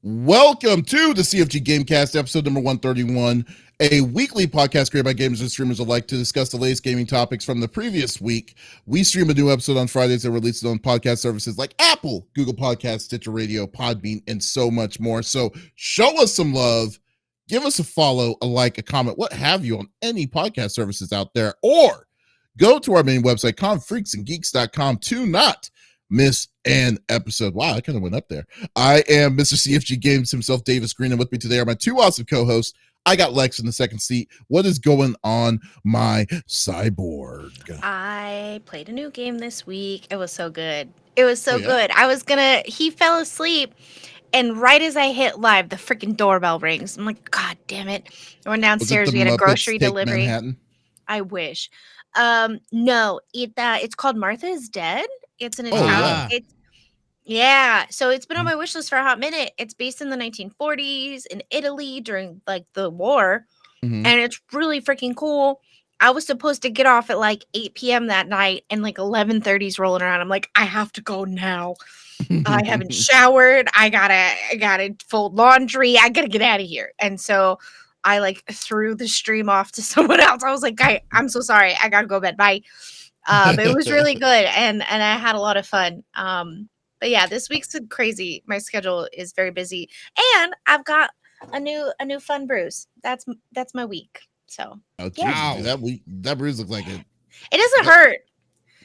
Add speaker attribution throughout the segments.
Speaker 1: Welcome to the CFG GameCast, episode number 131, a weekly podcast created by gamers and streamers alike to discuss the latest gaming topics from the previous week. We stream a new episode on Fridays and release it on podcast services like Apple, Google Podcasts, Stitcher Radio, Podbean, and so much more. So show us some love, give us a follow, a like, a comment, what have you on any podcast services out there, or go to our main website, confreaksandgeeks.com, to not miss an episode. Wow, I kind of went up there. I am Mr. CFG Games himself, Davis Green, and with me today are my two awesome co-hosts. I got Lex in the second seat. What is going on, my cyborg?
Speaker 2: I played a new game this week. It was so good. It was so good. He fell asleep, and right as I hit live, the freaking doorbell rings. I'm like, God damn it. I went downstairs. We had a grocery delivery.
Speaker 1: Manhattan?
Speaker 2: I wish. No, it's called Martha is Dead. It's an Italian. So it's been on my wish list for a hot minute. It's based in the 1940s in Italy during like the war, and it's really freaking cool. I was supposed to get off at like 8 p.m. that night, and like 11:30's rolling around. I'm like, I have to go now. I haven't showered. I gotta fold laundry. I gotta get out of here. And so I like threw the stream off to someone else. I was like, I'm so sorry. I gotta go to bed. Bye. But it was really good, and I had a lot of fun. But yeah, this week's been crazy. My schedule is very busy, and I've got a new fun bruise. That's my week. So
Speaker 1: yeah. That bruise looks like it.
Speaker 2: It doesn't hurt.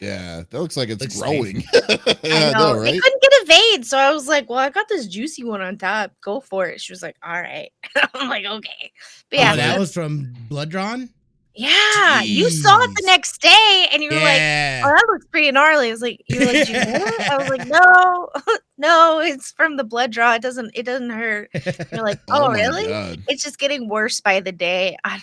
Speaker 1: Yeah, that looks like it's growing.
Speaker 2: I know, right? They couldn't get a vein, so I was like, "Well, I got this juicy one on top. Go for it." She was like, "All right." I'm like, "Okay." But yeah,
Speaker 3: that was from Blood Drawn.
Speaker 2: Yeah, Jeez. You saw it the next day, and you were like, "Oh, that looks pretty gnarly." I was like, "You were like, do you know it?" I was like, "No, no, it's from the blood draw. It doesn't hurt." And you're like, "Oh, really?" God. It's just getting worse by the day. I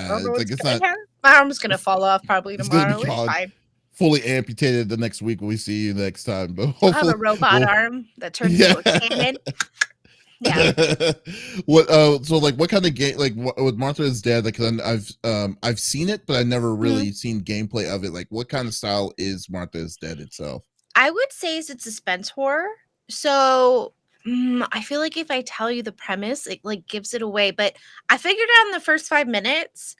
Speaker 2: don't know it's not. My arm's gonna fall off probably tomorrow. It's fine.
Speaker 1: Fully amputated the next week when we see you next time. But
Speaker 2: I'll have a robot arm that turns into a cannon. Yeah.
Speaker 1: So like what kind of game, like with Martha is Dead, like I've seen it, but I've never really seen gameplay of it. Like what kind of style is Martha is Dead itself?
Speaker 2: I would say it's a suspense horror. So I feel like if I tell you the premise, it like gives it away, but I figured out in the first 5 minutes.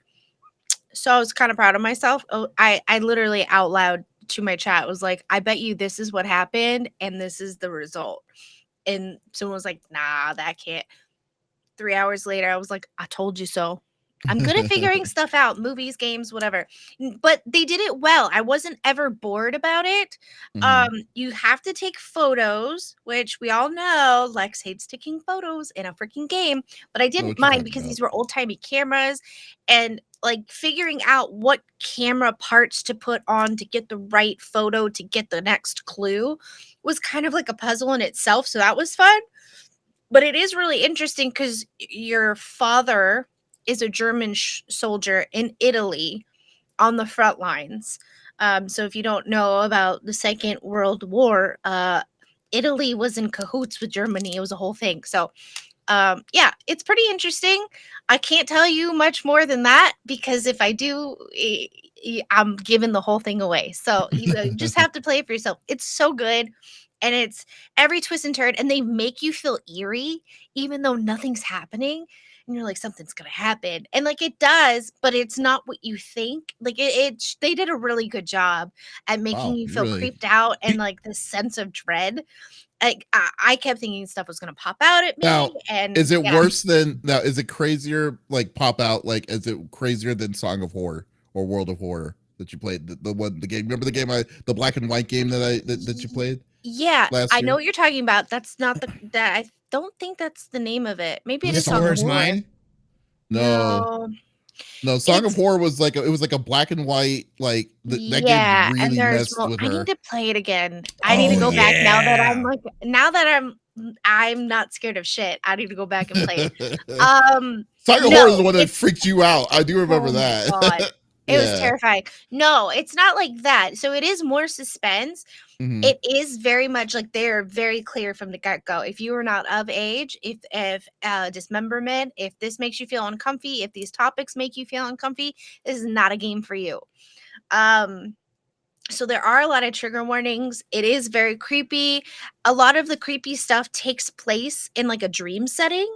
Speaker 2: So I was kind of proud of myself. Oh, I literally out loud to my chat was like, I bet you this is what happened and this is the result. And someone was like, nah, that can't. 3 hours later, I was like, I told you so. I'm good at figuring stuff out, movies, games, whatever. But they did it well. I wasn't ever bored about it. You have to take photos, which we all know Lex hates taking photos in a freaking game. But I didn't mind because these were old-timey cameras. And like figuring out what camera parts to put on to get the right photo to get the next clue was kind of like a puzzle in itself. So that was fun. But it is really interesting because your father is a German soldier in Italy on the front lines. So if you don't know about the Second World War, Italy was in cahoots with Germany. It was a whole thing. So yeah, it's pretty interesting. I can't tell you much more than that because if I do, I'm giving the whole thing away. So you just have to play it for yourself. It's so good. And it's every twist and turn, and they make you feel eerie, even though nothing's happening. And you're like, something's going to happen. And like it does, but it's not what you think. Like they did a really good job at making you feel creeped out and like this sense of dread. Like I kept thinking stuff was going to pop out at me.
Speaker 1: Now, and is it worse than now? Is it crazier? Like pop out? Like is it crazier than Song of Horror or World of Horror that you played? The game. Remember the game? The black and white game that you played?
Speaker 2: Yeah, I know what you're talking about. That's not that. I don't think that's the name of it. Maybe it is Song of Horror.
Speaker 1: No, Song of Horror was like it was like a black and white like that game really messed with her.
Speaker 2: I need to play it again. I need to go back now that I'm not scared of shit. I need to go back and play it.
Speaker 1: Song of Horror is the one that freaked you out. I do remember that.
Speaker 2: God. It was terrifying. No, it's not like that. So it is more suspense. It is very much like they're very clear from the get-go. If you are not of age, if dismemberment, if this makes you feel uncomfy, if these topics make you feel uncomfy, this is not a game for you. So there are a lot of trigger warnings. It is very creepy. A lot of the creepy stuff takes place in like a dream setting.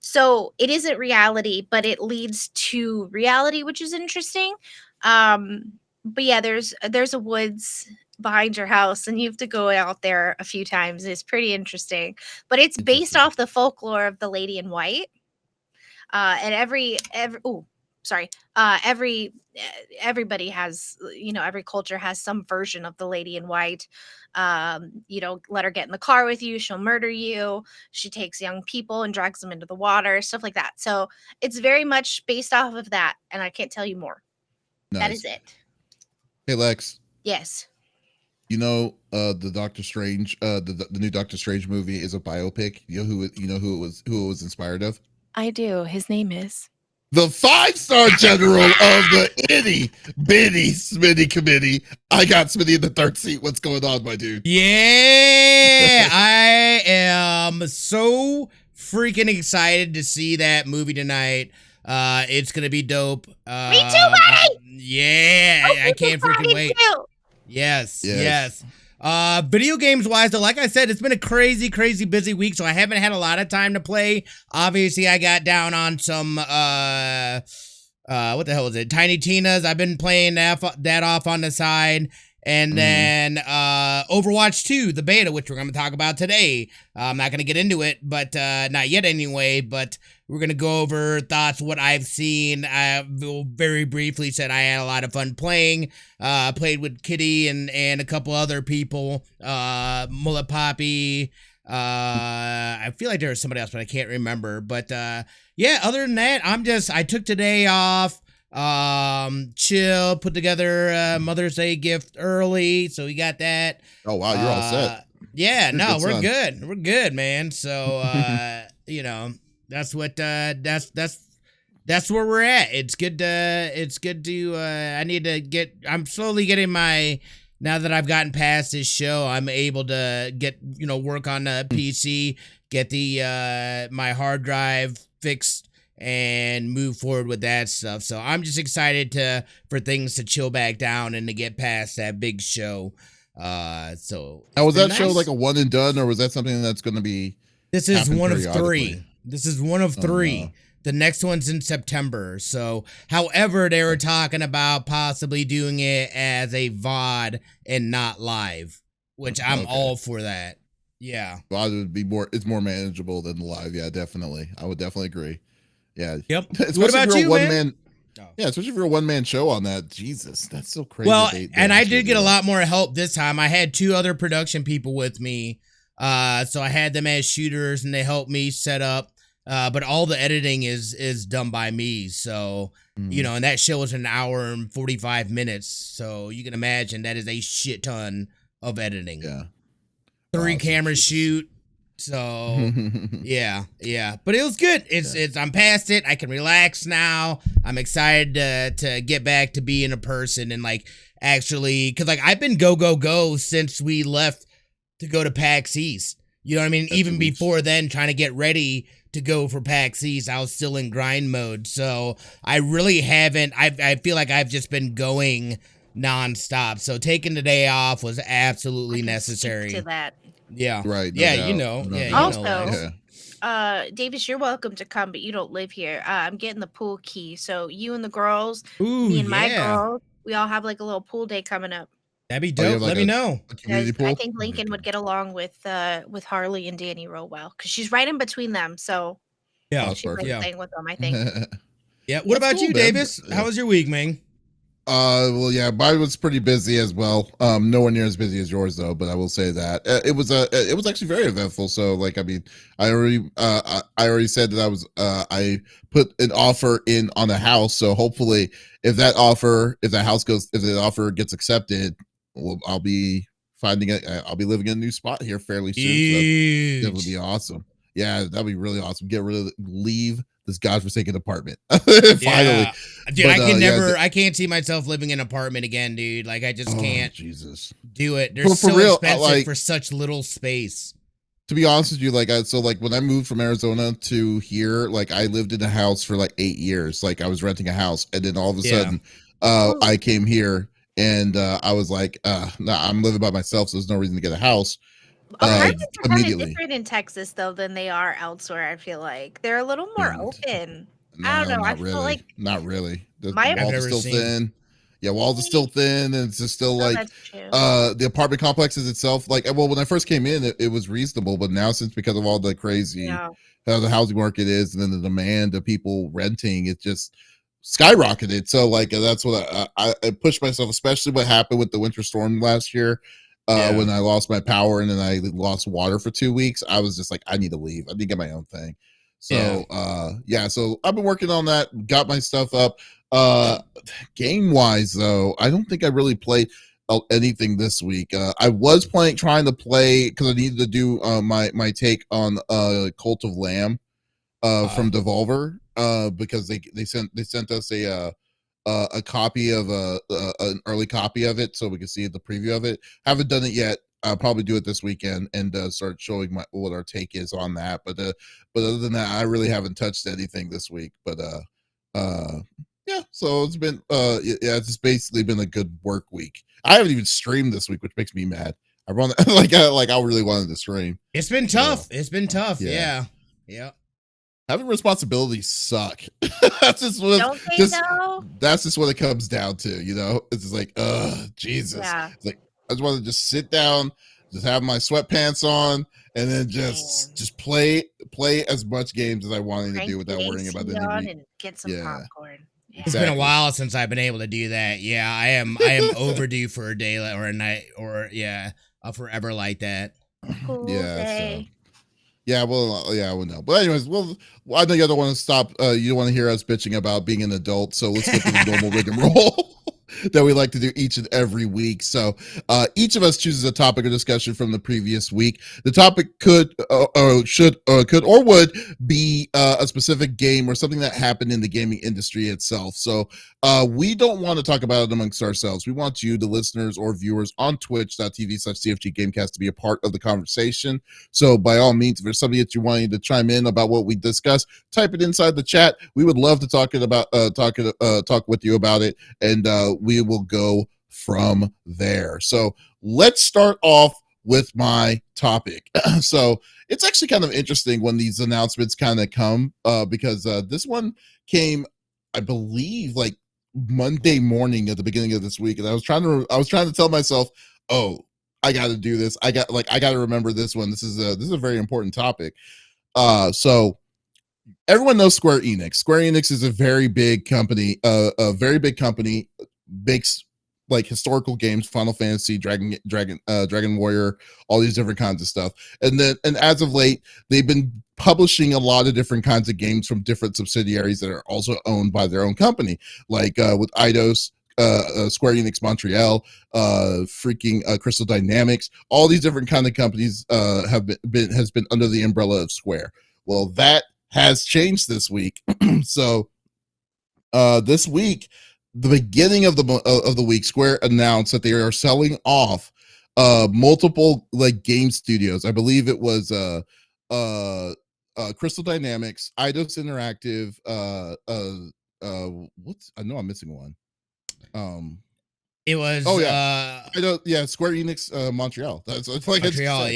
Speaker 2: So it isn't reality, but it leads to reality, which is interesting. But yeah, there's a woods behind your house and you have to go out there a few times. It's pretty interesting. But it's based off the folklore of the Lady in White. And everybody has, every culture has some version of the Lady in White. Let her get in the car with you, she'll murder you. She takes young people and drags them into the water, stuff like that. So it's very much based off of that, and I can't tell you more. That is it.
Speaker 1: Hey Lex.
Speaker 2: Yes.
Speaker 1: The Doctor Strange, the new Doctor Strange movie is a biopic. You know who it was inspired of?
Speaker 2: I do. His name is
Speaker 1: the 5-star general of the itty bitty Smitty committee. I got Smitty in the third seat. What's going on, my dude?
Speaker 3: Yeah, I am so freaking excited to see that movie tonight. It's gonna be dope.
Speaker 2: Me too, buddy.
Speaker 3: Yeah, I can't freaking wait. Yes. Video games wise though, like I said, it's been a crazy busy week, so I haven't had a lot of time to play. Obviously I got down on some what the hell is it, Tiny Tina's. I've been playing that off on the side. And then Overwatch 2, the beta, which we're going to talk about today. I'm not going to get into it, but not yet anyway, but we're going to go over thoughts, what I've seen. I very briefly said I had a lot of fun playing. Played with Kitty and a couple other people. Mullet Poppy. I feel like there was somebody else, but I can't remember. But yeah, other than that, I took today off. Chill, put together Mother's Day gift early, so we got that.
Speaker 1: Oh wow, you're all set.
Speaker 3: Yeah, no, we're good. We're good, man. So that's what that's where we're at. It's good to I'm slowly getting now that I've gotten past this show, I'm able to get, work on the PC, get my hard drive fixed and move forward with that stuff. So I'm just excited for things to chill back down and to get past that big show. So
Speaker 1: now, was that show like a one and done, or was that something that's going to be?
Speaker 3: This is one of three. This is one of three.
Speaker 1: No.
Speaker 3: The next one's in September. So, however, they were talking about possibly doing it as a VOD and not live, which I'm all for that. Yeah.
Speaker 1: VOD would be it's more manageable than live. Yeah, definitely. I would definitely agree. Yeah.
Speaker 3: Yep. What about you, man?
Speaker 1: Yeah, especially if you're a one-man show on that. Jesus, that's so crazy.
Speaker 3: Well, and I did get a lot more help this time. I had 2 other production people with me. So I had them as shooters and they helped me set up. But all the editing is done by me. So, and that show was an hour and 45 minutes. So you can imagine that is a shit ton of editing.
Speaker 1: Yeah.
Speaker 3: 3 cameras shoot. So yeah. But it was good. I'm past it. I can relax now. I'm excited to get back to being a person and actually, cause I've been go since we left to go to PAX East. You know what I mean? That's even before then, trying to get ready to go for PAX East, I was still in grind mode. So I really haven't, I feel like I've just been going nonstop. So taking the day off was absolutely necessary.
Speaker 2: To that.
Speaker 3: Yeah.
Speaker 1: Right.
Speaker 3: No
Speaker 2: Also, Davies, you're welcome to come, but you don't live here. I'm getting the pool key. So you and the girls, me and my girls, we all have a little pool day coming up.
Speaker 3: That'd be dope. Let me know.
Speaker 2: I think Lincoln would get along with Harley and Danny real well because she's right in between them. So
Speaker 3: yeah,
Speaker 2: she's playing with them, I think.
Speaker 3: Yeah. What about you, Davis? How was your week, man?
Speaker 1: Well, yeah, mine was pretty busy as well. Nowhere near as busy as yours though, but I will say that it was actually very eventful. So I already said that I put an offer in on a house. So hopefully if the offer gets accepted, well, I'll be living in a new spot here fairly soon. So that would be awesome. Yeah, that'd be really awesome. Leave this godforsaken apartment. Finally.
Speaker 3: Yeah. Dude, I can't see myself living in an apartment again, dude. I just can't do it. They're so expensive for such little space.
Speaker 1: To be honest with you, when I moved from Arizona to here, I lived in a house for 8 years. I was renting a house, and then all of a sudden, I came here, and I was like, nah, I'm living by myself, so there's no reason to get a house.
Speaker 2: Apartments are kind of
Speaker 1: Immediately.
Speaker 2: different in Texas, though, than they are elsewhere. I feel like they're a little more open. I don't
Speaker 1: No,
Speaker 2: know. I
Speaker 1: not
Speaker 2: feel
Speaker 1: really.
Speaker 2: like
Speaker 1: Not really. The
Speaker 2: my
Speaker 1: walls are still thin. Yeah, walls are still thin, and it's just still like
Speaker 2: that's true.
Speaker 1: the apartment complexes itself. Like, well, when I first came in, it was reasonable, but now since because of all the crazy how the housing market is, and then the demand of people renting, it just skyrocketed. So like that's what I pushed myself, especially what happened with the winter storm last year. When I lost my power and then I lost water for 2 weeks, I was just like, I need to leave. I need to get my own thing. So so I've been working on that, got my stuff up. Game wise though, I don't think I really played anything this week. I was trying to play because I needed to do my take on Cult of Lamb from Devolver because they sent us a copy of an early copy of it so we can see the preview of it. Haven't done it yet. I'll probably do it this weekend and start showing what our take is on that. But other than that, I really haven't touched anything this week. But yeah, so it's been it's basically been a good work week. I haven't even streamed this week, which makes me mad. I run like I really wanted to stream.
Speaker 3: It's been tough. It's been tough. Yeah.
Speaker 1: Having responsibilities suck. That's just what that's just what it comes down to, you know. It's just like, Jesus.
Speaker 2: Yeah.
Speaker 1: It's like I just want to just sit down, just have my sweatpants on, and then just play as much games as I wanted to do without worrying about anything.
Speaker 2: And get some popcorn. Yeah.
Speaker 3: It's been a while since I've been able to do that. Yeah, I am overdue for a day or a night or forever like that.
Speaker 2: Cool day.
Speaker 1: Yeah, well, no. But anyways, I know you don't want to stop. You don't want to hear us bitching about being an adult. So let's get to the normal rigmarole that we like to do each and every week. So each of us chooses a topic or discussion from the previous week. The topic could or would be a specific game or something that happened in the gaming industry itself. So we don't want to talk about it amongst ourselves. We want you, the listeners or viewers on twitch.tv/CFG Gamecast, to be a part of the conversation. So by all means, if there's something that you wanted to chime in about what we discussed, type it inside the chat. We would love to talk with you about it, and we will go from there. So let's start off with my topic. So it's actually kind of interesting when these announcements kind of come because this one came, I believe, like Monday morning at the beginning of this week, and I was trying to tell myself, oh, I got to do this. I got to remember this one. This is a very important topic. So everyone knows SquareEnix. SquareEnix is a very big company. Makes like historical games, Final Fantasy, Dragon Warrior, all these different kinds of stuff. And as of late, they've been publishing a lot of different kinds of games from different subsidiaries that are also owned by their own company, like with Eidos, Square Enix Montreal, Crystal Dynamics. All these different kind of companies has been under the umbrella of Square. Well, that has changed this week. So this week, the beginning of the week, Square announced that they are selling off multiple like game studios. I believe it was Crystal Dynamics, Eidos Interactive, I know I'm missing one.
Speaker 3: It was
Speaker 1: Square Enix Montreal. That's like
Speaker 3: Montreal,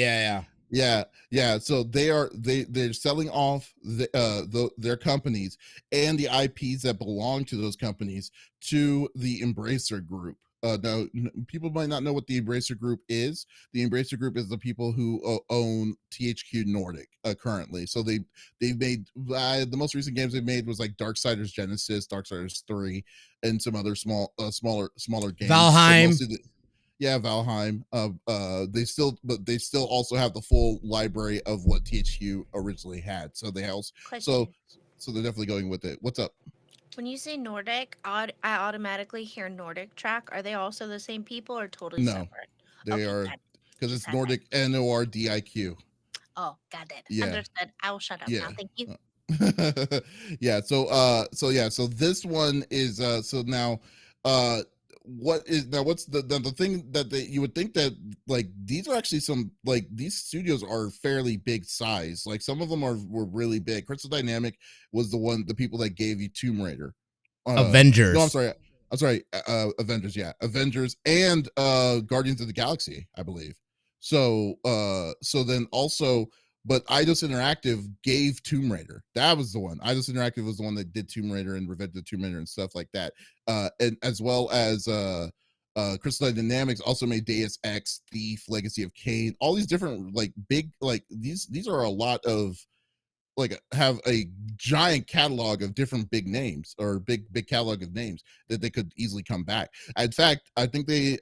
Speaker 1: yeah. So they're selling off their companies and the IPs that belong to those companies to the Embracer Group. Now, people might not know what the Embracer Group is. The Embracer Group is the people who own THQ Nordic currently. So they've made the most recent games they've made was like Darksiders Genesis, Darksiders 3, and some other smaller games.
Speaker 3: Valheim.
Speaker 1: So Valheim. They still also have the full library of what THQ originally had. So they also so they're definitely going with it. What's up?
Speaker 2: When you say Nordic, I automatically hear Nordic Track. Are they also the same people or totally separate?
Speaker 1: They are, because it's Nordic NORDIQ.
Speaker 2: Oh, got it. Yeah. Understood. I will shut up now. Thank you.
Speaker 1: So this one is so now what's the thing that you would think that like these are actually some like these studios are fairly big size. Like some of them were really big. Crystal Dynamic was the people that gave you Tomb Raider,
Speaker 3: Avengers.
Speaker 1: No, I'm sorry. I'm sorry, Avengers, yeah, Avengers and Guardians of the Galaxy, I believe. So then also, but Eidos Interactive gave Tomb Raider. That was the one. Eidos Interactive was the one that did Tomb Raider and Revenge of the Tomb Raider and stuff like that. And as well as Crystal Dynamics also made Deus Ex, Thief, Legacy of Kain, all these different like big like these are a lot of like have a giant catalog of different big names or big catalog of names that they could easily come back. In fact, I think they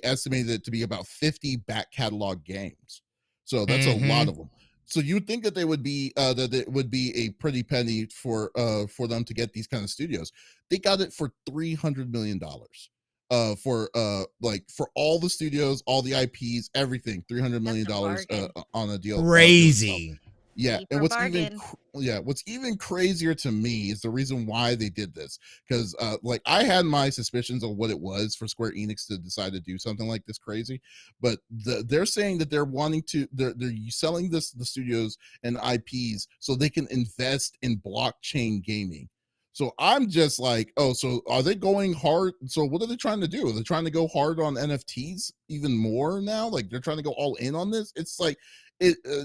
Speaker 1: estimated it to be about 50 back catalog games. So that's a lot of them. So you would think that they would be that it would be a pretty penny for them to get these kind of studios. They got it for $300 million. For all the studios, all the IPs, everything, $300 million on a deal.
Speaker 3: Crazy.
Speaker 1: Yeah, and what's even crazier to me is the reason why they did this, because like I had my suspicions of what it was for Square Enix to decide to do something like this crazy, but they're saying that they're wanting to they're selling the studios and IPs so they can invest in blockchain gaming. So I'm just like, oh, so are they going hard? So what are they trying to do? Are they trying to go hard on NFTs even more now? Like they're trying to go all in on this? It's like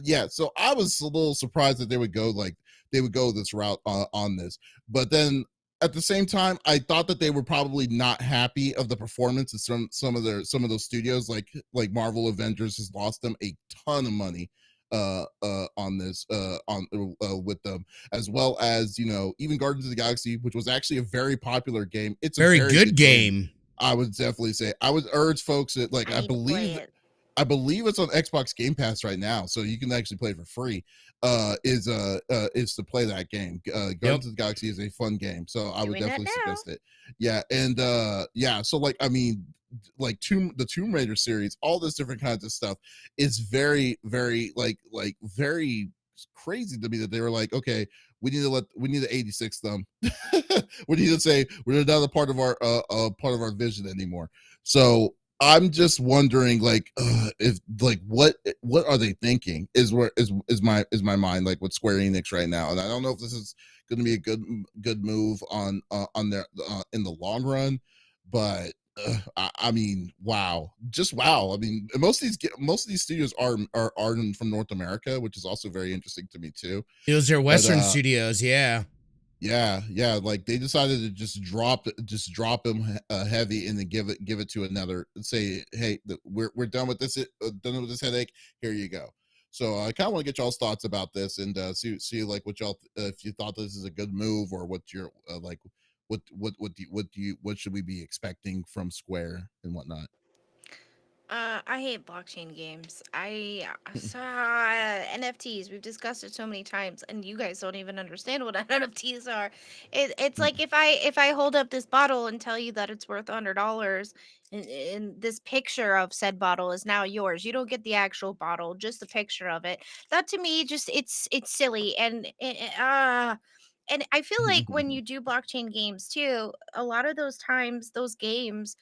Speaker 1: yeah. So I was a little surprised that they would go this route on this, but then at the same time, I thought that they were probably not happy of the performance of some of those studios, like Marvel Avengers has lost them a ton of money on this with them, as well as even Guardians of the Galaxy, which was actually a very popular game. It's a very good game. I would definitely say I would urge folks that I believe it's on Xbox Game Pass right now, so you can actually play it for free. Is to play that game. Guardians of the Galaxy is a fun game, so I would definitely suggest it. Yeah, and yeah, so like I mean, like the Tomb Raider series, all this different kinds of stuff is very, very like very crazy to me that they were like, okay, we need to 86 them. We need to say we're not a part of our vision anymore. So I'm just wondering, like, if like what are they thinking? Is my mind like with Square Enix right now, and I don't know if this is going to be a good move on their in the long run, but I mean, wow, just wow. I mean, most of these studios are from North America, which is also very interesting to me too.
Speaker 3: Those are Western studios, yeah.
Speaker 1: Yeah, like they decided to just drop them heavy and then give it to another. Say, hey, we're done with this. Done with this headache. Here you go. So I kind of want to get y'all's thoughts about this and see like what y'all if you thought this is a good move or what you're like. What should we be expecting from Square and whatnot?
Speaker 2: I hate blockchain games. I saw NFTs. We've discussed it so many times, and you guys don't even understand what NFTs are. It's like if I hold up this bottle and tell you that it's worth $100, and this picture of said bottle is now yours. You don't get the actual bottle, just the picture of it. That to me, just it's silly, and and I feel like when you do blockchain games too, a lot of those times, those games,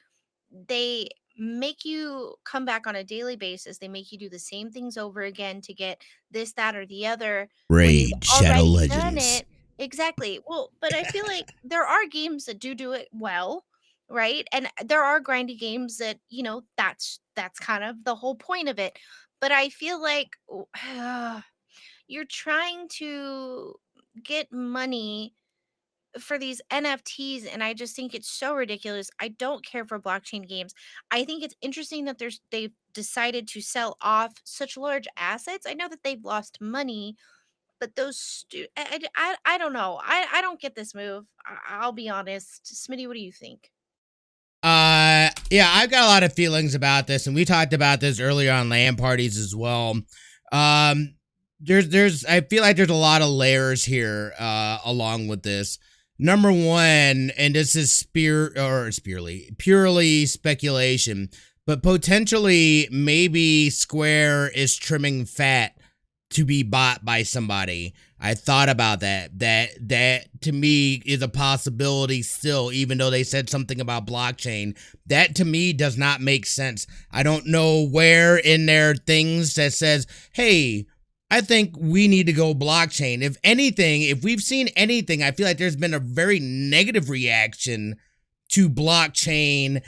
Speaker 2: they make you come back on a daily basis. They make you do the same things over again to get this, that, or the other.
Speaker 3: Raid, Shadow Legends.
Speaker 2: Done it. Exactly. Well, but I feel like there are games that do it well, right? And there are grindy games that, that's kind of the whole point of it. But I feel like you're trying to get money for these NFTs, and I just think it's so ridiculous. I don't care for blockchain games. I think it's interesting that they've decided to sell off such large assets. I know that they've lost money, but I don't know. I don't get this move. I'll be honest. Smitty, what do you think?
Speaker 3: Yeah, I've got a lot of feelings about this, and we talked about this earlier on LAN parties as well. There's I feel like there's a lot of layers here along with this. Number one, and this is purely speculation, but potentially maybe Square is trimming fat to be bought by somebody. I thought about that. That to me is a possibility still, even though they said something about blockchain. That to me does not make sense. I don't know where in their things that says, hey, I think we need to go blockchain. If anything, if we've seen anything, I feel like there's been a very negative reaction to blockchain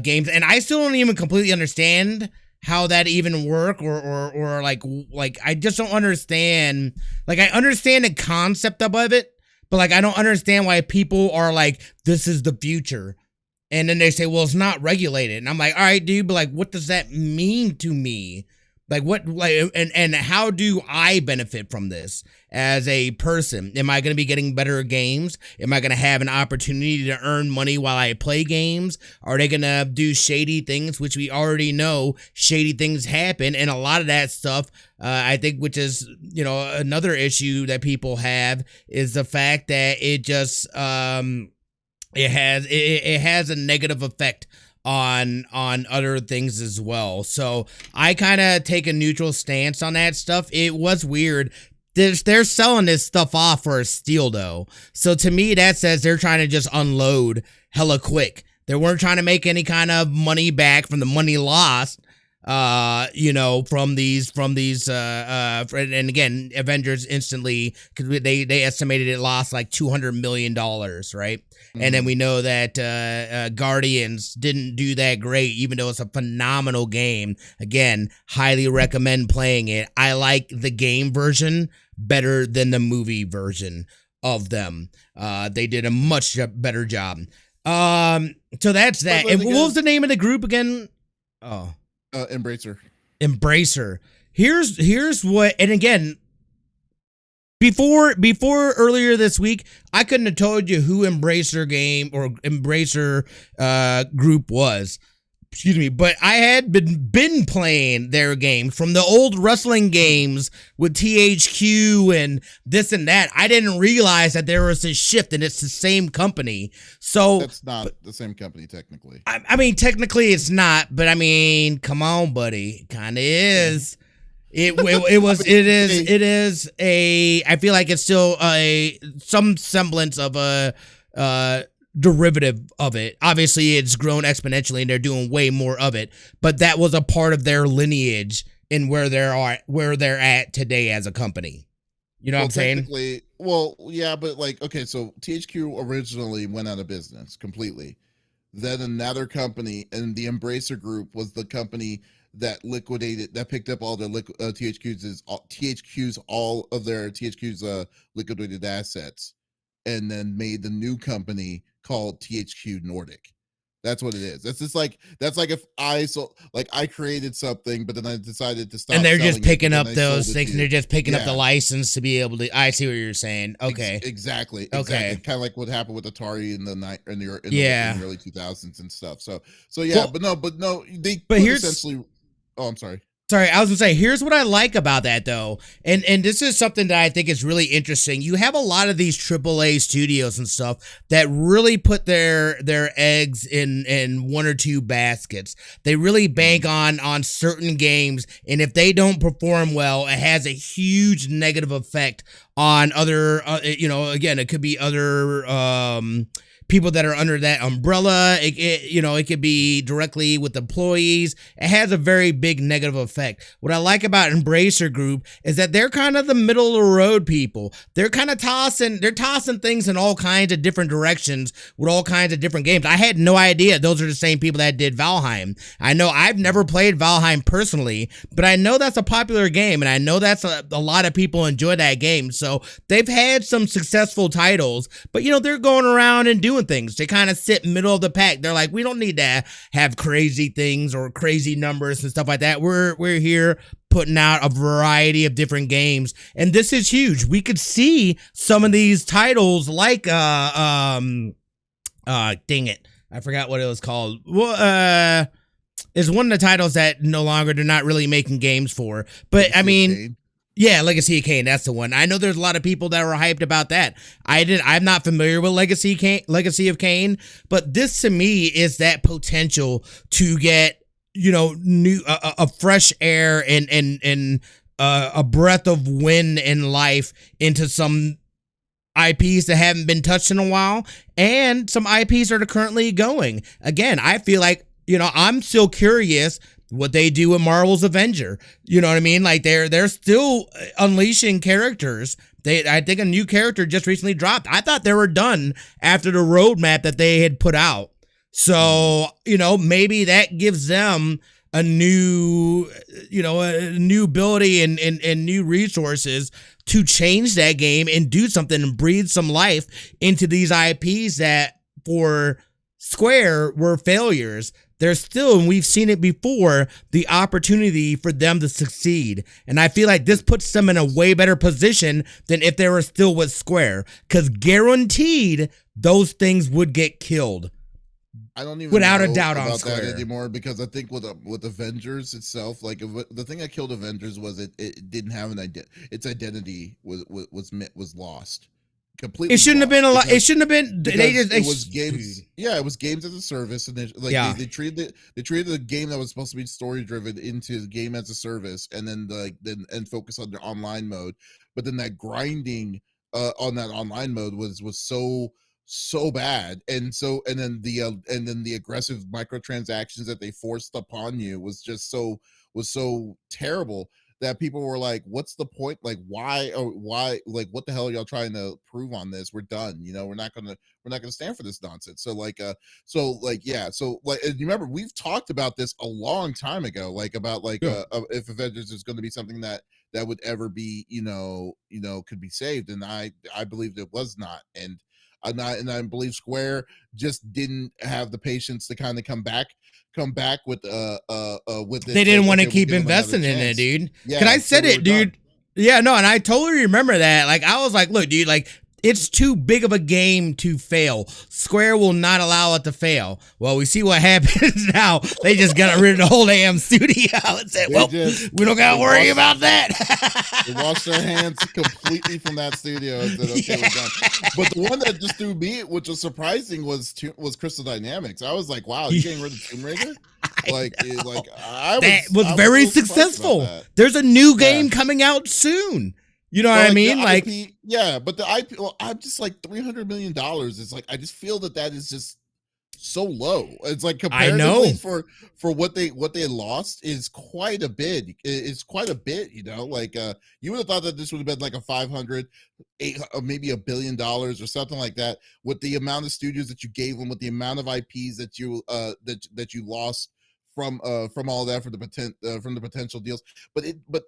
Speaker 3: games, and I still don't even completely understand how that even work or like I just don't understand. Like, I understand the concept of it, but like I don't understand why people are like, this is the future. And then they say, well, it's not regulated. And I'm like, all right, dude, but like, what does that mean to me? Like, what, like, and how do I benefit from this as a person? Am I going to be getting better games? Am I going to have an opportunity to earn money while I play games? Are they going to do shady things, which we already know shady things happen? And a lot of that stuff, I think, which is, you know, another issue that people have, is the fact that it just, it has a negative effect on other things as well. So I kind of take a neutral stance on that stuff. It was weird. They're selling this stuff off for a steal though. So to me, that says they're trying to just unload hella quick. They weren't trying to make any kind of money back from the money lost. You know, from these, and again, Avengers instantly, because they estimated it lost like $200 million, right? Mm-hmm. And then we know that Guardians didn't do that great, even though it's a phenomenal game. Again, highly recommend playing it. I like the game version better than the movie version of them. They did a much better job. So that's that. And what was the name of the group again? Oh. Embracer. Here's what, and again, before earlier this week, I couldn't have told you who Embracer group was. Excuse me, but I had been playing their game from the old wrestling games with THQ and this and that. I didn't realize that there was a shift, and it's the same company. So
Speaker 1: that's not the same company technically.
Speaker 3: I mean, technically it's not, but I mean, come on, buddy, kind of is. It is a. I feel like it's still some semblance of a derivative of it. Obviously it's grown exponentially and they're doing way more of it, but that was a part of their lineage in where they're at today as a company. You know what I'm saying?
Speaker 1: Well, yeah, but like, okay, so THQ originally went out of business completely. Then another company, and the Embracer Group was the company that picked up all their all of their THQ's liquidated assets, and then made the new company called THQ Nordic. That's what it is. That's like if I created something, but then I decided to stop.
Speaker 3: And they're just picking up those things, and they're just picking up the license to be able to. I see what you're saying. Okay,
Speaker 1: exactly.
Speaker 3: Okay,
Speaker 1: kind of like what happened with Atari in the early 2000s and stuff. So yeah, well, but no, here's essentially. Oh, I'm sorry.
Speaker 3: Sorry, I was gonna say, here's what I like about that though, and this is something that I think is really interesting. You have a lot of these AAA studios and stuff that really put their eggs in one or two baskets. They really bank on certain games, and if they don't perform well, it has a huge negative effect on other. Again, it could be other. People that are under that umbrella. It could be directly with employees. It has a very big negative effect. What I like about Embracer Group is that they're kind of the middle of the road people. They're kind of tossing things in all kinds of different directions with all kinds of different games. I had no idea those are the same people that did Valheim. I know I've never played Valheim personally, but I know that's a popular game, and I know that's a lot of people enjoy that game. So they've had some successful titles, but they're going around and doing things. They kind of sit middle of the pack. They're like, we don't need to have crazy things or crazy numbers and stuff like that. We're here putting out a variety of different games, and this is huge. We could see some of these titles like dang it, I forgot what it was called. Well, is one of the titles that they're not really making games for, but I mean. Yeah, Legacy of Kain, that's the one. I know there's a lot of people that were hyped about that. I'm not familiar with Legacy of Kain, but this to me is that potential to get, new a fresh air and a breath of wind in life into some IPs that haven't been touched in a while, and some IPs that are currently going. Again, I feel like I'm still curious what they do with Marvel's Avenger. You know what I mean? Like they're still unleashing characters. I think a new character just recently dropped. I thought they were done after the roadmap that they had put out. So, maybe that gives them a new, a new ability and new resources to change that game and do something and breathe some life into these IPs that for Square were failures. There's still, and we've seen it before, the opportunity for them to succeed. And I feel like this puts them in a way better position than if they were still with Square. Because guaranteed, those things would get killed.
Speaker 1: I don't even
Speaker 3: without
Speaker 1: know
Speaker 3: a doubt
Speaker 1: about
Speaker 3: on Square
Speaker 1: that anymore, because I think with Avengers itself, like the thing that killed Avengers was it didn't have an identity. Its identity was lost completely.
Speaker 3: It shouldn't have been a lot. It shouldn't have been.
Speaker 1: It was games. Yeah, it was games as a service, and they treated the game that was supposed to be story driven into the game as a service, and then focus on the online mode. But then that grinding on that online mode was so bad, and then the aggressive microtransactions that they forced upon you was so terrible that people were like, what's the point? Like, why, like, what the hell are y'all trying to prove on this? We're done. We're not gonna stand for this nonsense. And you remember, we've talked about this a long time ago, like about if Avengers is going to be something that would ever be, could be saved. And I believed it was not. And I believe Square just didn't have the patience to kind of come back with this.
Speaker 3: They didn't want to keep investing in it, dude. Yeah, cause I said it, dude. Done. Yeah, no, and I totally remember that. Like, I was like, look, dude, like, it's too big of a game to fail. Square will not allow it to fail. Well, we see what happens now. They just got rid of the whole damn studio and said, we don't got to worry about that.
Speaker 1: They washed their hands completely from that studio and said, okay, we're done. But the one that just threw me, which was surprising, was Crystal Dynamics. I was like, wow, you're getting rid of Tomb Raider?
Speaker 3: That was very successful. There's a new game coming out soon. You know what I mean? Like,
Speaker 1: IP, yeah, but the IP, I'm just like $300 million. It's like, I just feel that is just so low. It's like comparatively for what they lost is quite a bit. It's quite a bit, like you would have thought that this would have been like a 500, 800, maybe $1 billion or something like that, with the amount of studios that you gave them, with the amount of IPs that you that you lost from all that, from the potential deals. But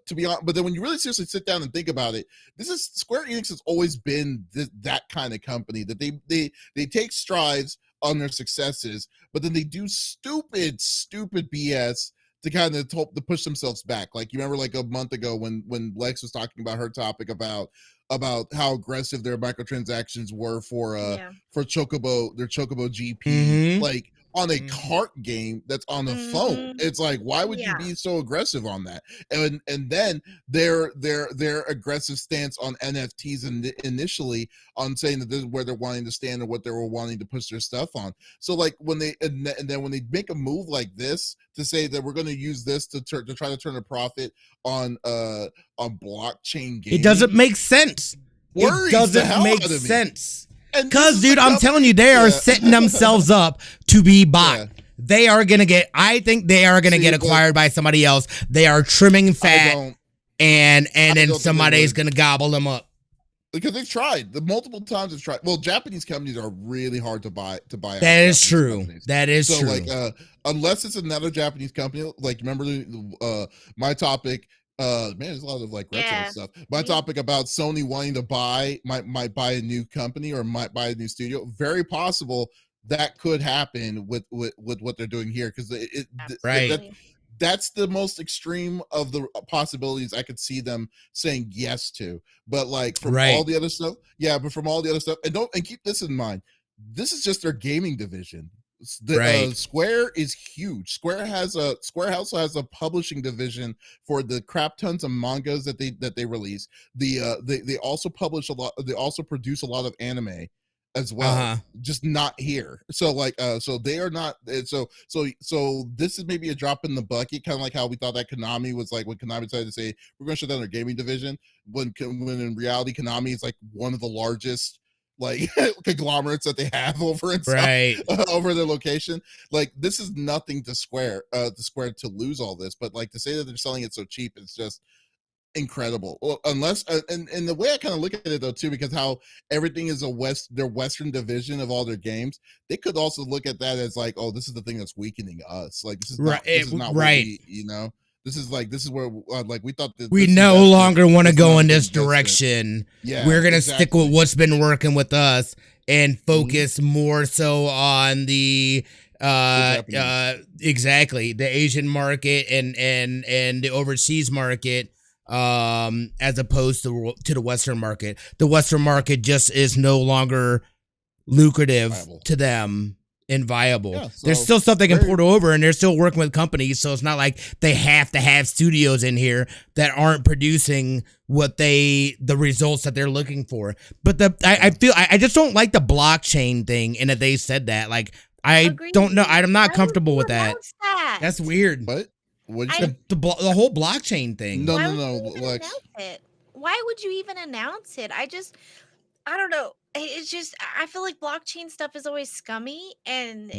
Speaker 1: to be honest, but then when you really seriously sit down and think about it, Square Enix has always been that kind of company, that they take strides on their successes, but then they do stupid BS to kind of to push themselves back. Like, you remember, like a month ago when Lex was talking about her topic about how aggressive their microtransactions were for Chocobo, their Chocobo GP, like on a cart game that's on the phone. It's like, why would you be so aggressive on that? And then their aggressive stance on NFTs initially, on saying that this is where they're wanting to stand or what they were wanting to push their stuff on. So like when they and then when they make a move like this to say that we're going to use this to try to turn a profit on blockchain games,
Speaker 3: it doesn't make sense. It doesn't make sense. Because, dude, I'm telling you, they are setting themselves up to be bought. Yeah. They are going to get, I think they are going to get acquired by somebody else. They are trimming fat, and then somebody's going to gobble them up.
Speaker 1: Because they've tried. The multiple times they've tried. Well, Japanese companies are really hard to buy.
Speaker 3: That is true. That is true.
Speaker 1: So, like, unless it's another Japanese company, like, remember my topic, man, there's a lot of like retro stuff. My topic about Sony wanting to might buy a new company or might buy a new studio. Very possible that could happen with what they're doing here, because that's the most extreme of the possibilities I could see them saying yes to. But like from all the other stuff, and keep this in mind, this is just their gaming division. Square is huge. Square also has a publishing division for the crap tons of mangas that they release. They also publish a lot. They also produce a lot of anime as well, just not here. So like so they are not. So this is maybe a drop in the bucket, kind of like how we thought that Konami was, like when Konami decided to say we're going to shut down their gaming division, when in reality Konami is like one of the largest like conglomerates that they have over and
Speaker 3: Right.
Speaker 1: over their location. Like this is nothing to Square to lose all this, but like to say that they're selling it so cheap, it's just incredible. Well, unless and the way I kind of look at it though too, because how everything is their Western division of all their games, they could also look at that as like, oh, this is the thing that's weakening us. Like this is not what we, this is where like we thought that
Speaker 3: we no longer want to go in this direction.
Speaker 1: Yeah,
Speaker 3: we're gonna stick with what's been working with us and focus more so on the exactly the Asian market and the overseas market, as opposed to the Western market. The Western market just is no longer lucrative to them and viable. Yeah, so there's still stuff they can port over, and they're still working with companies, so it's not like they have to have studios in here that aren't producing what the results that they're looking for. But I just don't like the blockchain thing, and that they said that. Like, I don't know. I'm not comfortable with that. That's weird.
Speaker 1: What?
Speaker 3: The whole blockchain thing.
Speaker 1: No.
Speaker 2: Why would you even announce it? I don't know. It's just, I feel like blockchain stuff is always scummy, and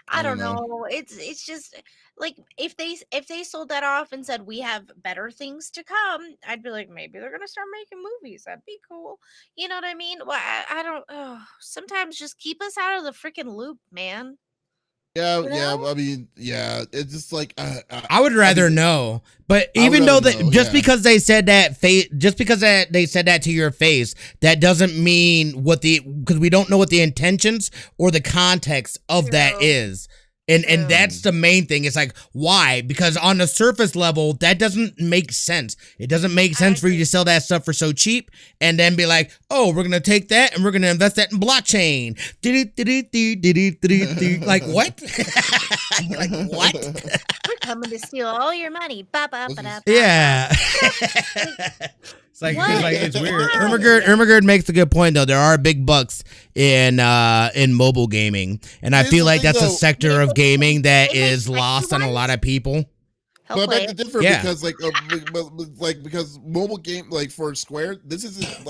Speaker 2: I don't know. It's just like if they sold that off and said we have better things to come, I'd be like, maybe they're gonna start making movies. That'd be cool. You know what I mean? Well, I don't. Sometimes just keep us out of the freaking loop, man.
Speaker 1: Yeah, I mean, yeah, it's just like
Speaker 3: I would rather know. But even though because they said that they said that to your face, that doesn't mean because we don't know what the intentions or the context of that is. And that's the main thing. It's like, why? Because on the surface level, that doesn't make sense. It doesn't make sense for you to sell that stuff for so cheap and then be like, oh, we're going to take that and we're going to invest that in blockchain. Like, what? Like, what?
Speaker 2: We're coming to steal all your money.
Speaker 3: Yeah. It's weird. Ermagerd makes a good point though. There are big bucks in mobile gaming, and I feel like that's a sector of gaming that is lost on a lot of people.
Speaker 1: But I beg to differ because because mobile game, like for Square, this isn't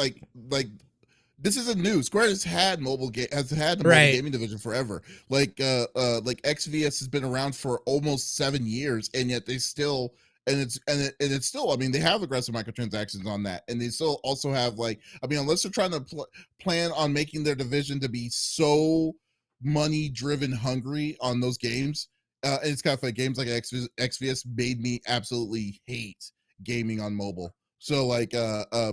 Speaker 1: this isn't new. Square has had a mobile gaming division forever. Like XVS has been around for almost 7 years, and yet they still. And it's still, I mean, they have aggressive microtransactions on that, and they still also have unless they're trying to plan on making their division to be so money driven hungry on those games, and it's kind of like games like XVS made me absolutely hate gaming on mobile. So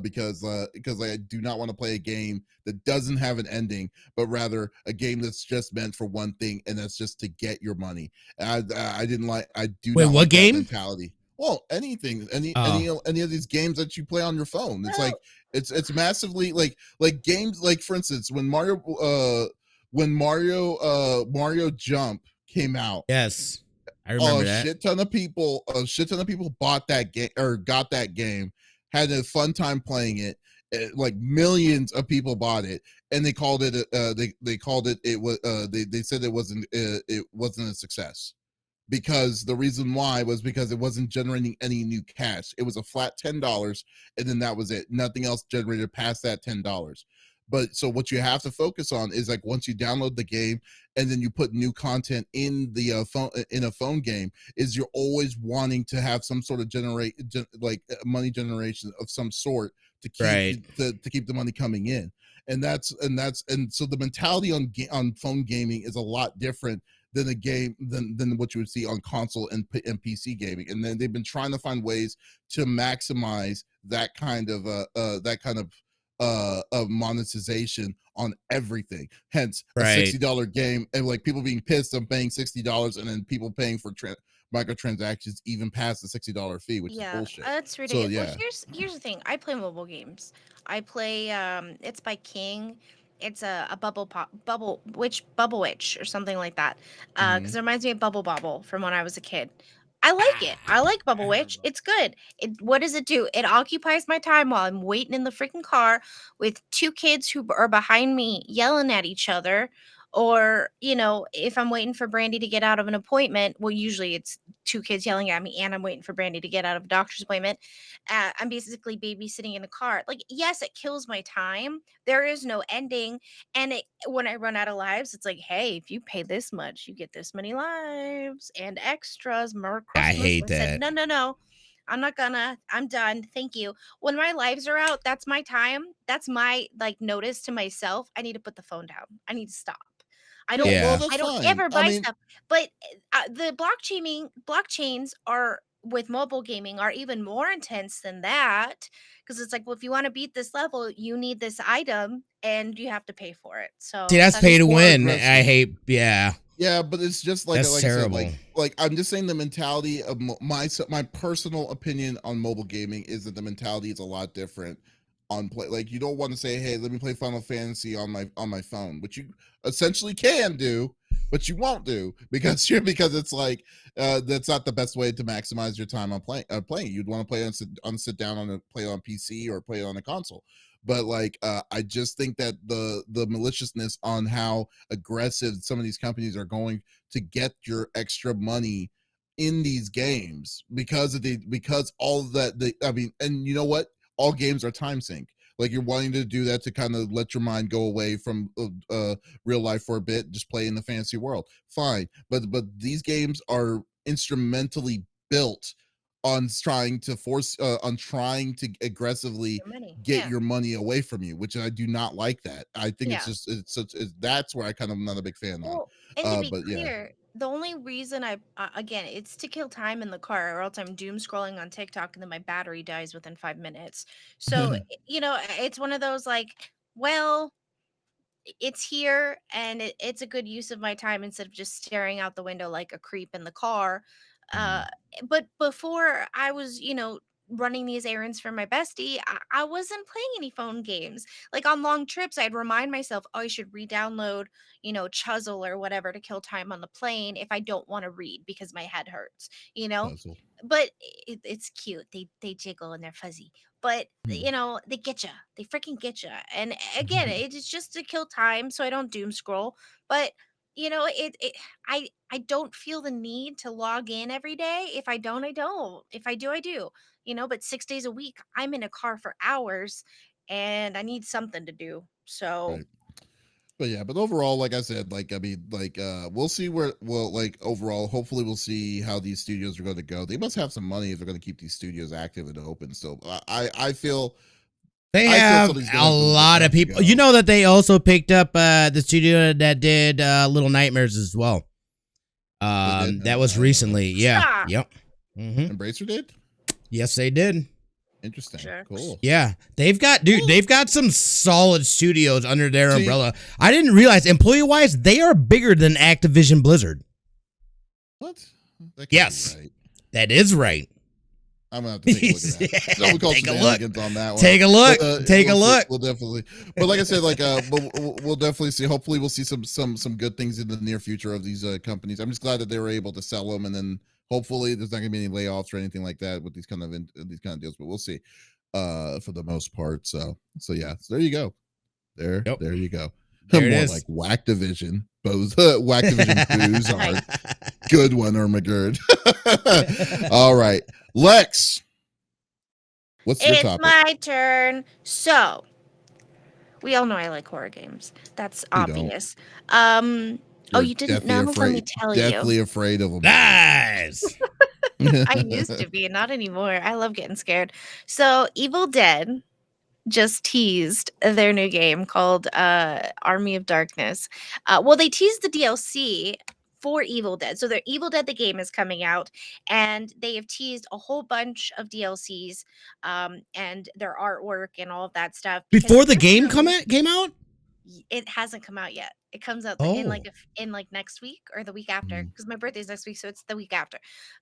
Speaker 1: because I do not want to play a game that doesn't have an ending, but rather a game that's just meant for one thing, and that's just to get your money. I do not like that mentality. Well, anything, any of these games that you play on your phone, it's like it's massively like games like, for instance, when Mario Jump came out.
Speaker 3: Yes, I remember that.
Speaker 1: A shit ton of people bought that game or got that game, had a fun time playing it. Like millions of people bought it, and they called it they said it wasn't a success. Because the reason why was because it wasn't generating any new cash. It was a flat $10, and then that was it. Nothing else generated past that $10. But so what you have to focus on is like once you download the game and then you put new content in the phone game, is you're always wanting to have some sort of money generation of some sort to keep to keep the money coming in. And so the mentality on phone gaming is a lot different than a game than what you would see on console and PC gaming. And then they've been trying to find ways to maximize that kind of monetization on everything. Hence a $60 game, and like people being pissed I'm paying $60 and then people paying for microtransactions even past the $60 fee, which is bullshit.
Speaker 2: That's ridiculous. Well, here's the thing. I play mobile games. I play it's by King. It's a Bubble Witch or something like that. Because it reminds me of Bubble Bobble from when I was a kid. I like it. I like Bubble Witch. It's good. What does it do? It occupies my time while I'm waiting in the freaking car with two kids who are behind me yelling at each other Or, if I'm waiting for Brandy to get out of an appointment, well, usually it's two kids yelling at me and I'm waiting for Brandy to get out of a doctor's appointment. I'm basically babysitting in the car. Like, yes, it kills my time. There is no ending. And when I run out of lives, it's like, hey, if you pay this much, you get this many lives and extras, more
Speaker 3: I
Speaker 2: Christmas.
Speaker 3: hate
Speaker 2: I said,
Speaker 3: that.
Speaker 2: no. I'm done. Thank you. When my lives are out, that's my time. That's my notice to myself. I need to put the phone down. I need to stop. I don't
Speaker 1: Yeah, well,
Speaker 3: Yeah.
Speaker 1: that's
Speaker 2: I don't
Speaker 1: fine.
Speaker 2: ever
Speaker 1: I
Speaker 2: buy
Speaker 1: mean,
Speaker 2: stuff. But the blockchains are with mobile gaming are even more intense than that, because it's like, well, if you want to beat this level, you need this item and you have to pay for it.
Speaker 3: See,
Speaker 2: So
Speaker 3: that's
Speaker 2: that's
Speaker 3: pay
Speaker 1: just
Speaker 3: to
Speaker 1: more
Speaker 3: win. I
Speaker 1: aggressive.
Speaker 3: hate. Yeah,
Speaker 1: Yeah, but it's just
Speaker 3: that's
Speaker 1: like I said,
Speaker 3: terrible.
Speaker 1: like I'm just saying the mentality of my personal opinion on mobile gaming is that the mentality is a lot different on play. Like, you don't want to say, "Hey, let me play Final Fantasy on my phone," which you essentially can do, but you won't do because it's like that's not the best way to maximize your time on playing. You'd want to play on sit down play on PC or play on a console. But like I just think that the maliciousness on how aggressive some of these companies are going to get your extra money in these games because all of that I mean, and you know what, all games are time sync. Like, you're wanting to do that to kind of let your mind go away from real life for a bit, just play in the fantasy world, fine. But these games are instrumentally built on trying to aggressively
Speaker 2: your money.
Speaker 1: get
Speaker 2: Yeah.
Speaker 1: your money away from you, which I do not like that. I think
Speaker 2: Yeah.
Speaker 1: that's where I kind of am not a big fan on.
Speaker 2: Well, and to be
Speaker 1: But yeah.
Speaker 2: clear, the only reason again, it's to kill time in the car, or else I'm doom scrolling on TikTok and then my battery dies within 5 minutes. So, it's one of those like, well, it's here and it's a good use of my time instead of just staring out the window like a creep in the car. Uh, but before I was, running these errands for my bestie, I wasn't playing any phone games. Like on long trips, I'd remind myself, oh, I should re-download, Chuzzle or whatever to kill time on the plane if I don't want to read because my head hurts, you know.
Speaker 1: Puzzle.
Speaker 2: But it's cute. They jiggle and they're fuzzy. But
Speaker 1: Hmm.
Speaker 2: they get you. They freaking get you. And again, it is just to kill time, so I don't doom scroll. But I don't feel the need to log in every day. If I don't, I don't. If I do, I do. But 6 days a week, I'm in a car for hours, and I need something to do. So
Speaker 1: Right. But yeah, but overall, like I said, like I mean, like we'll see like overall, hopefully we'll see how these studios are going to go. They must have some money if they're going to keep these studios active and open still. I feel
Speaker 3: They
Speaker 1: I feel
Speaker 3: have
Speaker 1: something's
Speaker 3: a
Speaker 1: gonna have
Speaker 3: lot of
Speaker 1: to
Speaker 3: people.
Speaker 1: go.
Speaker 3: You know that they also picked up the studio that did Little Nightmares as well.
Speaker 1: They did?
Speaker 3: That
Speaker 1: Oh,
Speaker 3: was
Speaker 1: I didn't know that.
Speaker 3: recently. Yeah.
Speaker 2: stop.
Speaker 3: Yep.
Speaker 1: Embracer did?
Speaker 3: Yes, they did.
Speaker 1: Interesting.
Speaker 2: Jerks.
Speaker 1: Cool.
Speaker 3: Yeah, they've got some solid studios under their
Speaker 1: See-
Speaker 3: umbrella. I didn't realize employee wise they are bigger than Activision Blizzard.
Speaker 1: What? That can't
Speaker 3: Yes.
Speaker 1: be right.
Speaker 3: That is right.
Speaker 1: I'm gonna have to take a look at that. Someone called
Speaker 3: Take a look.
Speaker 1: shenanigans on that one.
Speaker 3: Take a look.
Speaker 1: But,
Speaker 3: Take a
Speaker 1: we'll see.
Speaker 3: look.
Speaker 1: We'll definitely. But like I said, like we'll definitely see. Hopefully, we'll see some good things in the near future of these companies. I'm just glad that they were able to sell them, and then hopefully there's not gonna be any layoffs or anything like that with these kind of deals. But we'll see. For the most part. So yeah. So there you go. There you go.
Speaker 3: There it
Speaker 1: More
Speaker 3: is.
Speaker 1: like Whack-Division. Both Whack-Division Booze are good one or McGurd. All right. Lex. What's your
Speaker 2: It's
Speaker 1: topic?
Speaker 2: my turn. So, we all know I like horror games. That's
Speaker 1: We don't.
Speaker 2: obvious. You didn't know? Let me tell
Speaker 1: Deathly
Speaker 2: you.
Speaker 1: afraid of them.
Speaker 3: Nice.
Speaker 2: I used to be, not anymore. I love getting scared. So, Evil Dead just teased their new game called Army of Darkness. Well, they teased the DLC for Evil Dead. So their Evil Dead the game is coming out, and they have teased a whole bunch of DLCs and their artwork and all of that stuff. because
Speaker 3: Before the game
Speaker 2: originally-
Speaker 3: came out?
Speaker 2: It hasn't come out yet. It comes out
Speaker 3: Oh.
Speaker 2: in like next week or the week after,
Speaker 1: Mhm.
Speaker 2: because my birthday's next week, so it's the week after.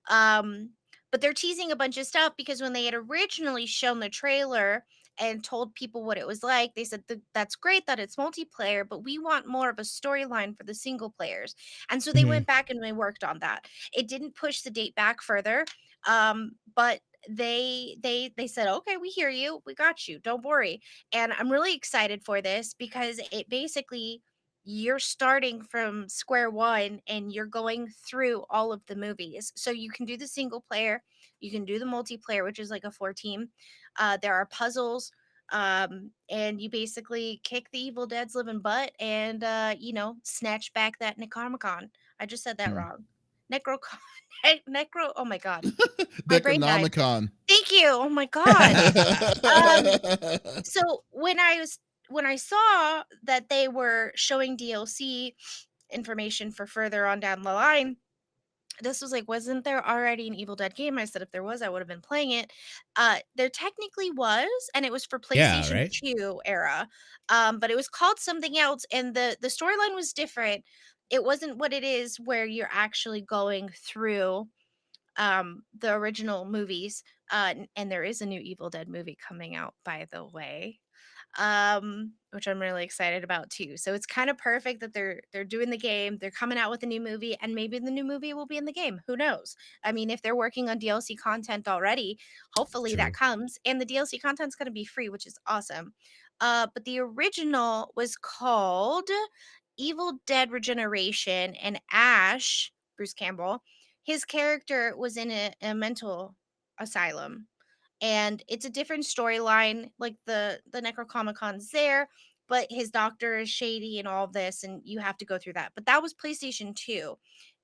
Speaker 2: But they're teasing a bunch of stuff because when they had originally shown the trailer and told people what it was like, they said that's great that it's multiplayer, but we want more of a storyline for the single players. And so they
Speaker 3: Mhm.
Speaker 2: went back and they worked on that. It didn't push the date back further, but they said, okay, we hear you, we got you, don't worry. And I'm really excited for this because it basically you're starting from square one and you're going through all of the movies. So you can do the single player, you can do the multiplayer, which is like a 4 team. There are puzzles, and you basically kick the Evil Dead's living butt and snatch back that Necronomicon. I just said that
Speaker 1: Hmm.
Speaker 2: wrong. Necrocon. Necro. Oh my god, my brain died.
Speaker 1: Necronomicon.
Speaker 2: Thank you. Oh my god. Um, so when I saw that they were showing DLC information for further on down the line, this was like, wasn't there already an Evil Dead game? I said if there was, I would have been playing it. There technically was, and it was for
Speaker 3: Yeah,
Speaker 2: PlayStation
Speaker 3: right?
Speaker 2: 2 era. But it was called something else, and the storyline was different. It wasn't what it is where you're actually going through the original movies. And there is a new Evil Dead movie coming out, by the way, which I'm really excited about too. So it's kind of perfect that they're doing the game, they're coming out with a new movie, and maybe the new movie will be in the game. Who knows? I mean, if they're working on DLC content already, hopefully that
Speaker 3: True.
Speaker 2: comes, and the DLC content's going to be free, which is awesome. But the original was called Evil Dead Regeneration, and Ash, Bruce Campbell, his character was in a mental asylum, and it's a different storyline. Like the Necrocomicon's there, but his doctor is shady and all of this, and you have to go through that. But that was PlayStation 2.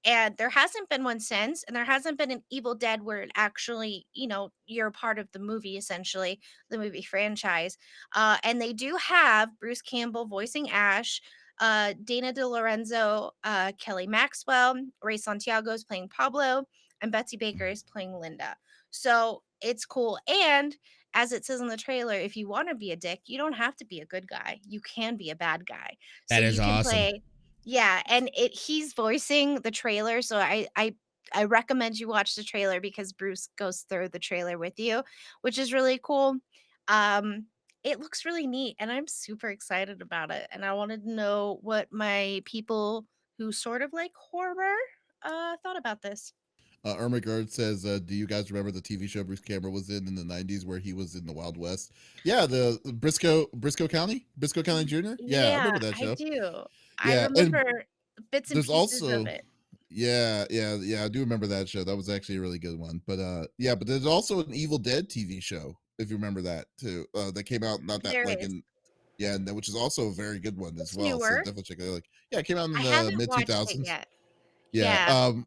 Speaker 2: And there hasn't been one since, and there hasn't been an Evil Dead where it actually, you're a part of the movie, essentially, the movie franchise. And they do have Bruce Campbell voicing Ash, Dana DeLorenzo, Kelly Maxwell, Ray Santiago is playing Pablo, and Betsy Baker is playing Linda. So it's cool. And as it says in the trailer, if you want to be a dick, you don't have to be a good guy. You can be a bad guy. So
Speaker 3: That is
Speaker 2: you can
Speaker 3: awesome.
Speaker 2: play, yeah. And he's voicing the trailer, so I recommend you watch the trailer because Bruce goes through the trailer with you, which is really cool. Um, it looks really neat, and I'm super excited about it. And I wanted to know what my people who sort of like horror thought about this.
Speaker 1: Irma Gerd says, "Do you guys remember the TV show Bruce Campbell was in the '90s, where he was in the Wild West?" Yeah, the Briscoe County Jr. Yeah, I
Speaker 2: Yeah,
Speaker 1: remember that
Speaker 2: I
Speaker 1: show.
Speaker 2: do. I
Speaker 1: Yeah, and
Speaker 2: remember bits and
Speaker 1: there's
Speaker 2: pieces of
Speaker 1: also,
Speaker 2: it.
Speaker 1: yeah, I do remember that show. That was actually a really good one. But yeah, but there's also an Evil Dead TV show, if you remember that too. That came out not that
Speaker 2: There
Speaker 1: like
Speaker 2: is.
Speaker 1: in yeah, and which is also a very good one as
Speaker 2: It's
Speaker 1: well. So
Speaker 2: newer.
Speaker 1: definitely check it out. Like, yeah, it came out in
Speaker 2: I
Speaker 1: the
Speaker 2: haven't
Speaker 1: mid
Speaker 2: watched it
Speaker 1: 2000s.
Speaker 2: yet.
Speaker 1: Yeah.
Speaker 2: Yeah.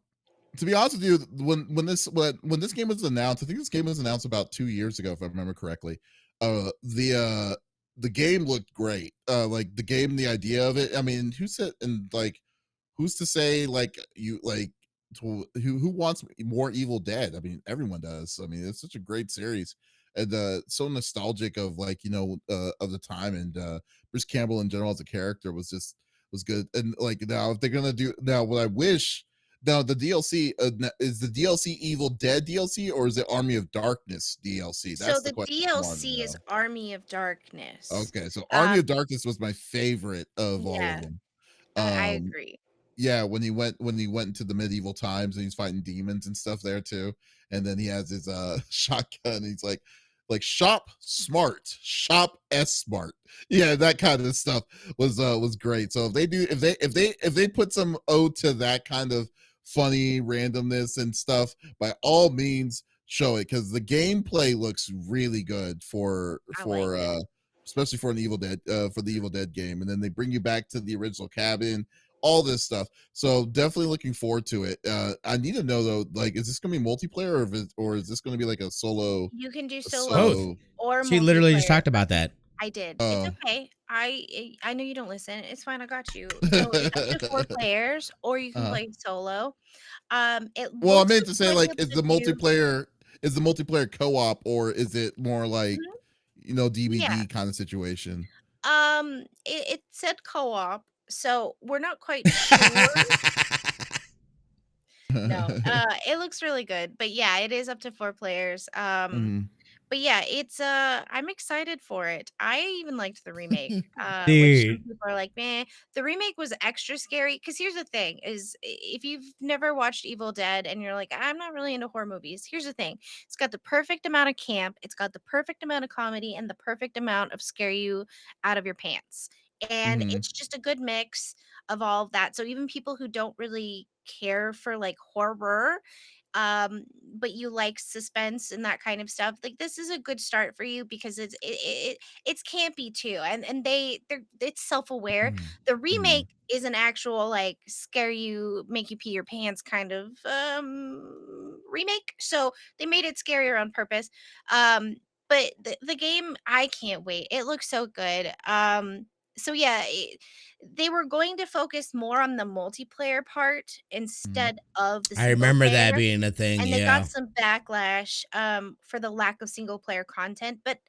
Speaker 1: To be honest with you, when this game was announced, I think this game was announced about 2 years ago, if I remember correctly. The game looked great. Like the game, the idea of it. I mean, who said and like who's to say like you like who wants more Evil Dead? I mean, everyone does. I mean, it's such a great series and so nostalgic of like of the time, and Bruce Campbell in general as a character was good. And like now if they're gonna do now what I wish now the DLC is the DLC Evil Dead DLC, or is it Army of Darkness DLC?
Speaker 2: So
Speaker 1: That's the
Speaker 2: the
Speaker 1: question I wanted to
Speaker 2: DLC is
Speaker 1: know.
Speaker 2: Army of Darkness.
Speaker 1: Okay, so Army of
Speaker 2: Um,
Speaker 1: Darkness was my favorite of all of
Speaker 2: yeah,
Speaker 1: them.
Speaker 2: I
Speaker 1: Um,
Speaker 2: agree.
Speaker 1: yeah, when he went into the medieval times and he's fighting demons and stuff there too, and then he has his shotgun. He's like shop smart, shop S smart. Yeah, that kind of stuff was great. So if they put some ode to that kind of funny randomness and stuff, by all means show it, because the gameplay looks really good
Speaker 2: I like it.
Speaker 1: especially for for the Evil Dead game, and then they bring you back to the original cabin, all this stuff. So definitely looking forward to it. I need to know though, like, is this going to be multiplayer, or is this going to be like
Speaker 2: You can do
Speaker 1: a
Speaker 2: solo
Speaker 3: Both.
Speaker 1: solo?
Speaker 2: or
Speaker 3: She literally just
Speaker 2: multiplayer.
Speaker 3: talked about that.
Speaker 2: I did. It's
Speaker 1: Uh,
Speaker 2: okay. I know you don't listen. It's fine. I got you. So it's up to 4 players, or you can
Speaker 1: uh,
Speaker 2: play solo. It
Speaker 1: well, I
Speaker 2: looks
Speaker 1: meant
Speaker 2: like
Speaker 1: to
Speaker 2: you
Speaker 1: say,
Speaker 2: might be
Speaker 1: like,
Speaker 2: able to do.
Speaker 1: is the multiplayer co-op, or is it more like
Speaker 2: Mhm. Yeah.
Speaker 1: DBD kind of situation?
Speaker 2: It said co-op, so we're not quite sure. No, it looks really good, but yeah, it is up to 4 players.
Speaker 1: Mhm.
Speaker 2: But yeah, it's I'm excited for it. I even liked the remake, which some
Speaker 3: Dude.
Speaker 2: people are like, "Man." The remake was extra scary because here's the thing: is if you've never watched Evil Dead and you're like, "I'm not really into horror movies," here's the thing: it's got the perfect amount of camp, it's got the perfect amount of comedy, and the perfect amount of scare you out of your pants. and it's just a good mix of all of that. So even people who don't really care for like horror, but you like suspense and that kind of stuff, like this is a good start for you because it's campy too, and they're it's self-aware. The remake is an actual like scare you, make you pee your pants kind of remake, so they made it scarier on purpose. But the game, I can't wait, it looks so good. So yeah, they were going to focus more on the multiplayer part instead of the
Speaker 3: I
Speaker 2: single
Speaker 3: remember that
Speaker 2: player,
Speaker 3: being a thing.
Speaker 2: and they
Speaker 3: Yeah.
Speaker 2: got some backlash for the lack of single player content. But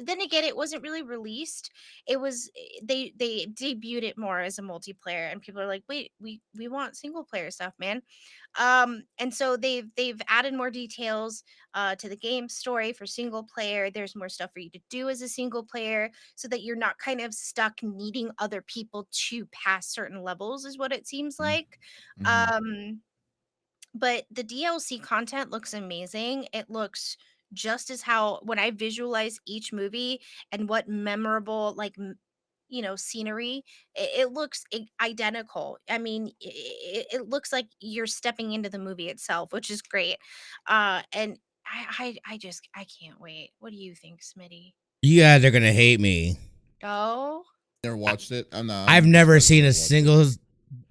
Speaker 2: then again, it wasn't really released. It was they debuted it more as a multiplayer, and people are like, wait, we want single player stuff, man. And so they've added more details to the game story for single player. There's more stuff for you to do as a single player, so that you're not kind of stuck needing other people to pass certain levels, is what it seems like. But the DLC content looks amazing. It looks just as how when I visualize each movie and what memorable like scenery, it looks identical. I mean, it looks like you're stepping into the movie itself, which is great. And I just I can't wait. What do you think, Smitty?
Speaker 3: You guys are gonna hate me.
Speaker 2: Oh,
Speaker 1: Never watched it.
Speaker 3: I've never seen a single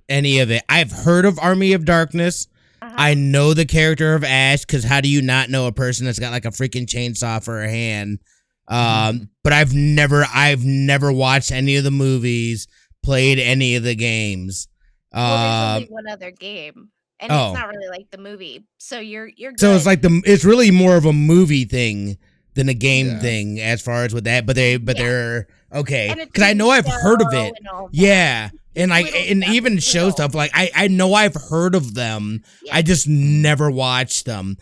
Speaker 3: any of it. I've heard of Army of Darkness. I know the character of Ash, because how do you not know a person that's got like a freaking chainsaw for a hand? But I've never watched any of the movies, played any of the games.
Speaker 2: Well, there's only one other game, and it's not really like the movie, so you're good.
Speaker 3: So it's like it's really more of a movie thing than a game thing as far as with that. But they're okay, because I know I've heard of it. Yeah. And like, and even show stuff like I know I've heard of them. Yeah. I just never watched them.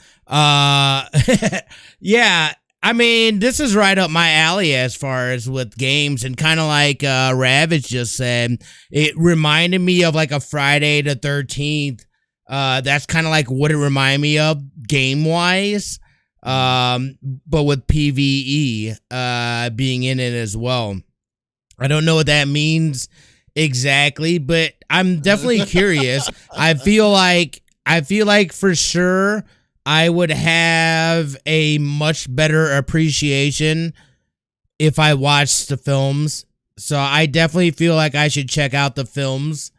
Speaker 3: Yeah. I mean, this is right up my alley as far as with games, and kind of like Ravage just said, it reminded me of like a Friday the 13th. That's kind of like what it reminded me of game wise. But with PvE being in it as well. I don't know what that means exactly, but I'm definitely curious. I feel like for sure I would have a much better appreciation if I watched the films. So I definitely feel like I should check out the films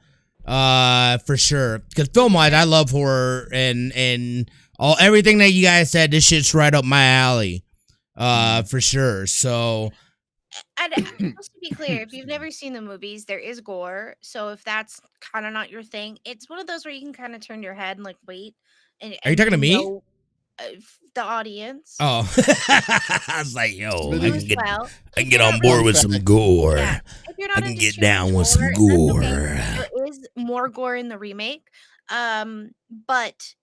Speaker 3: for sure. Because film-wise, I love horror and everything that you guys said. This shit's right up my alley for sure. So...
Speaker 2: And just to be clear, if you've never seen the movies, there is gore. So if that's kind of not your thing, it's one of those where you can kind of turn your head and like wait.
Speaker 3: Are you talking to me?
Speaker 2: The audience.
Speaker 3: Oh, I was like, yo, I can get on board with some gore. Yeah.
Speaker 2: If you're not
Speaker 3: I can get down with some gore.
Speaker 2: There is more gore in the remake, but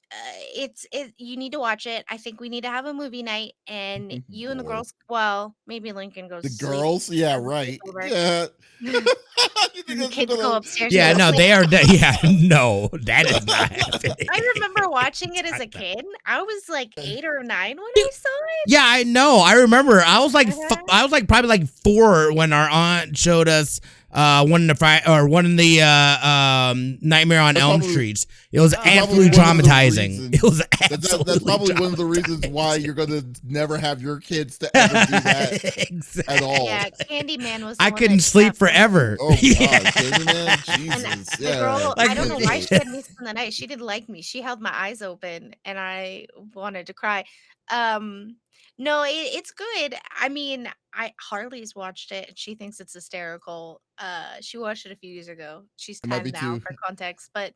Speaker 2: you need to watch it. I think we need to have a movie night, and you and the girls. Well, maybe Lincoln goes.
Speaker 1: The girls, yeah, right. Yeah.
Speaker 2: The kids go upstairs.
Speaker 3: Yeah, no, they are. Yeah, no, that is not happening.
Speaker 2: I remember watching it as a kid. I was like 8 or 9 when I saw it.
Speaker 3: Yeah, I know. I remember. I was like, probably like 4 when our aunt showed us one in the Nightmare on Elm Street. It was absolutely traumatizing. It was absolutely
Speaker 1: that's probably one of the reasons why you're gonna never have your kids to ever do that at all.
Speaker 2: Yeah, Candyman was.
Speaker 3: I couldn't sleep forever.
Speaker 1: Oh God, Candyman, Jesus.
Speaker 2: The girl, I don't know why she had me spend the night. She didn't like me. She held my eyes open, and I wanted to cry. No, it's good. I mean, Harley's watched it and she thinks it's hysterical. She watched it a few years ago. She's 10 now for context, but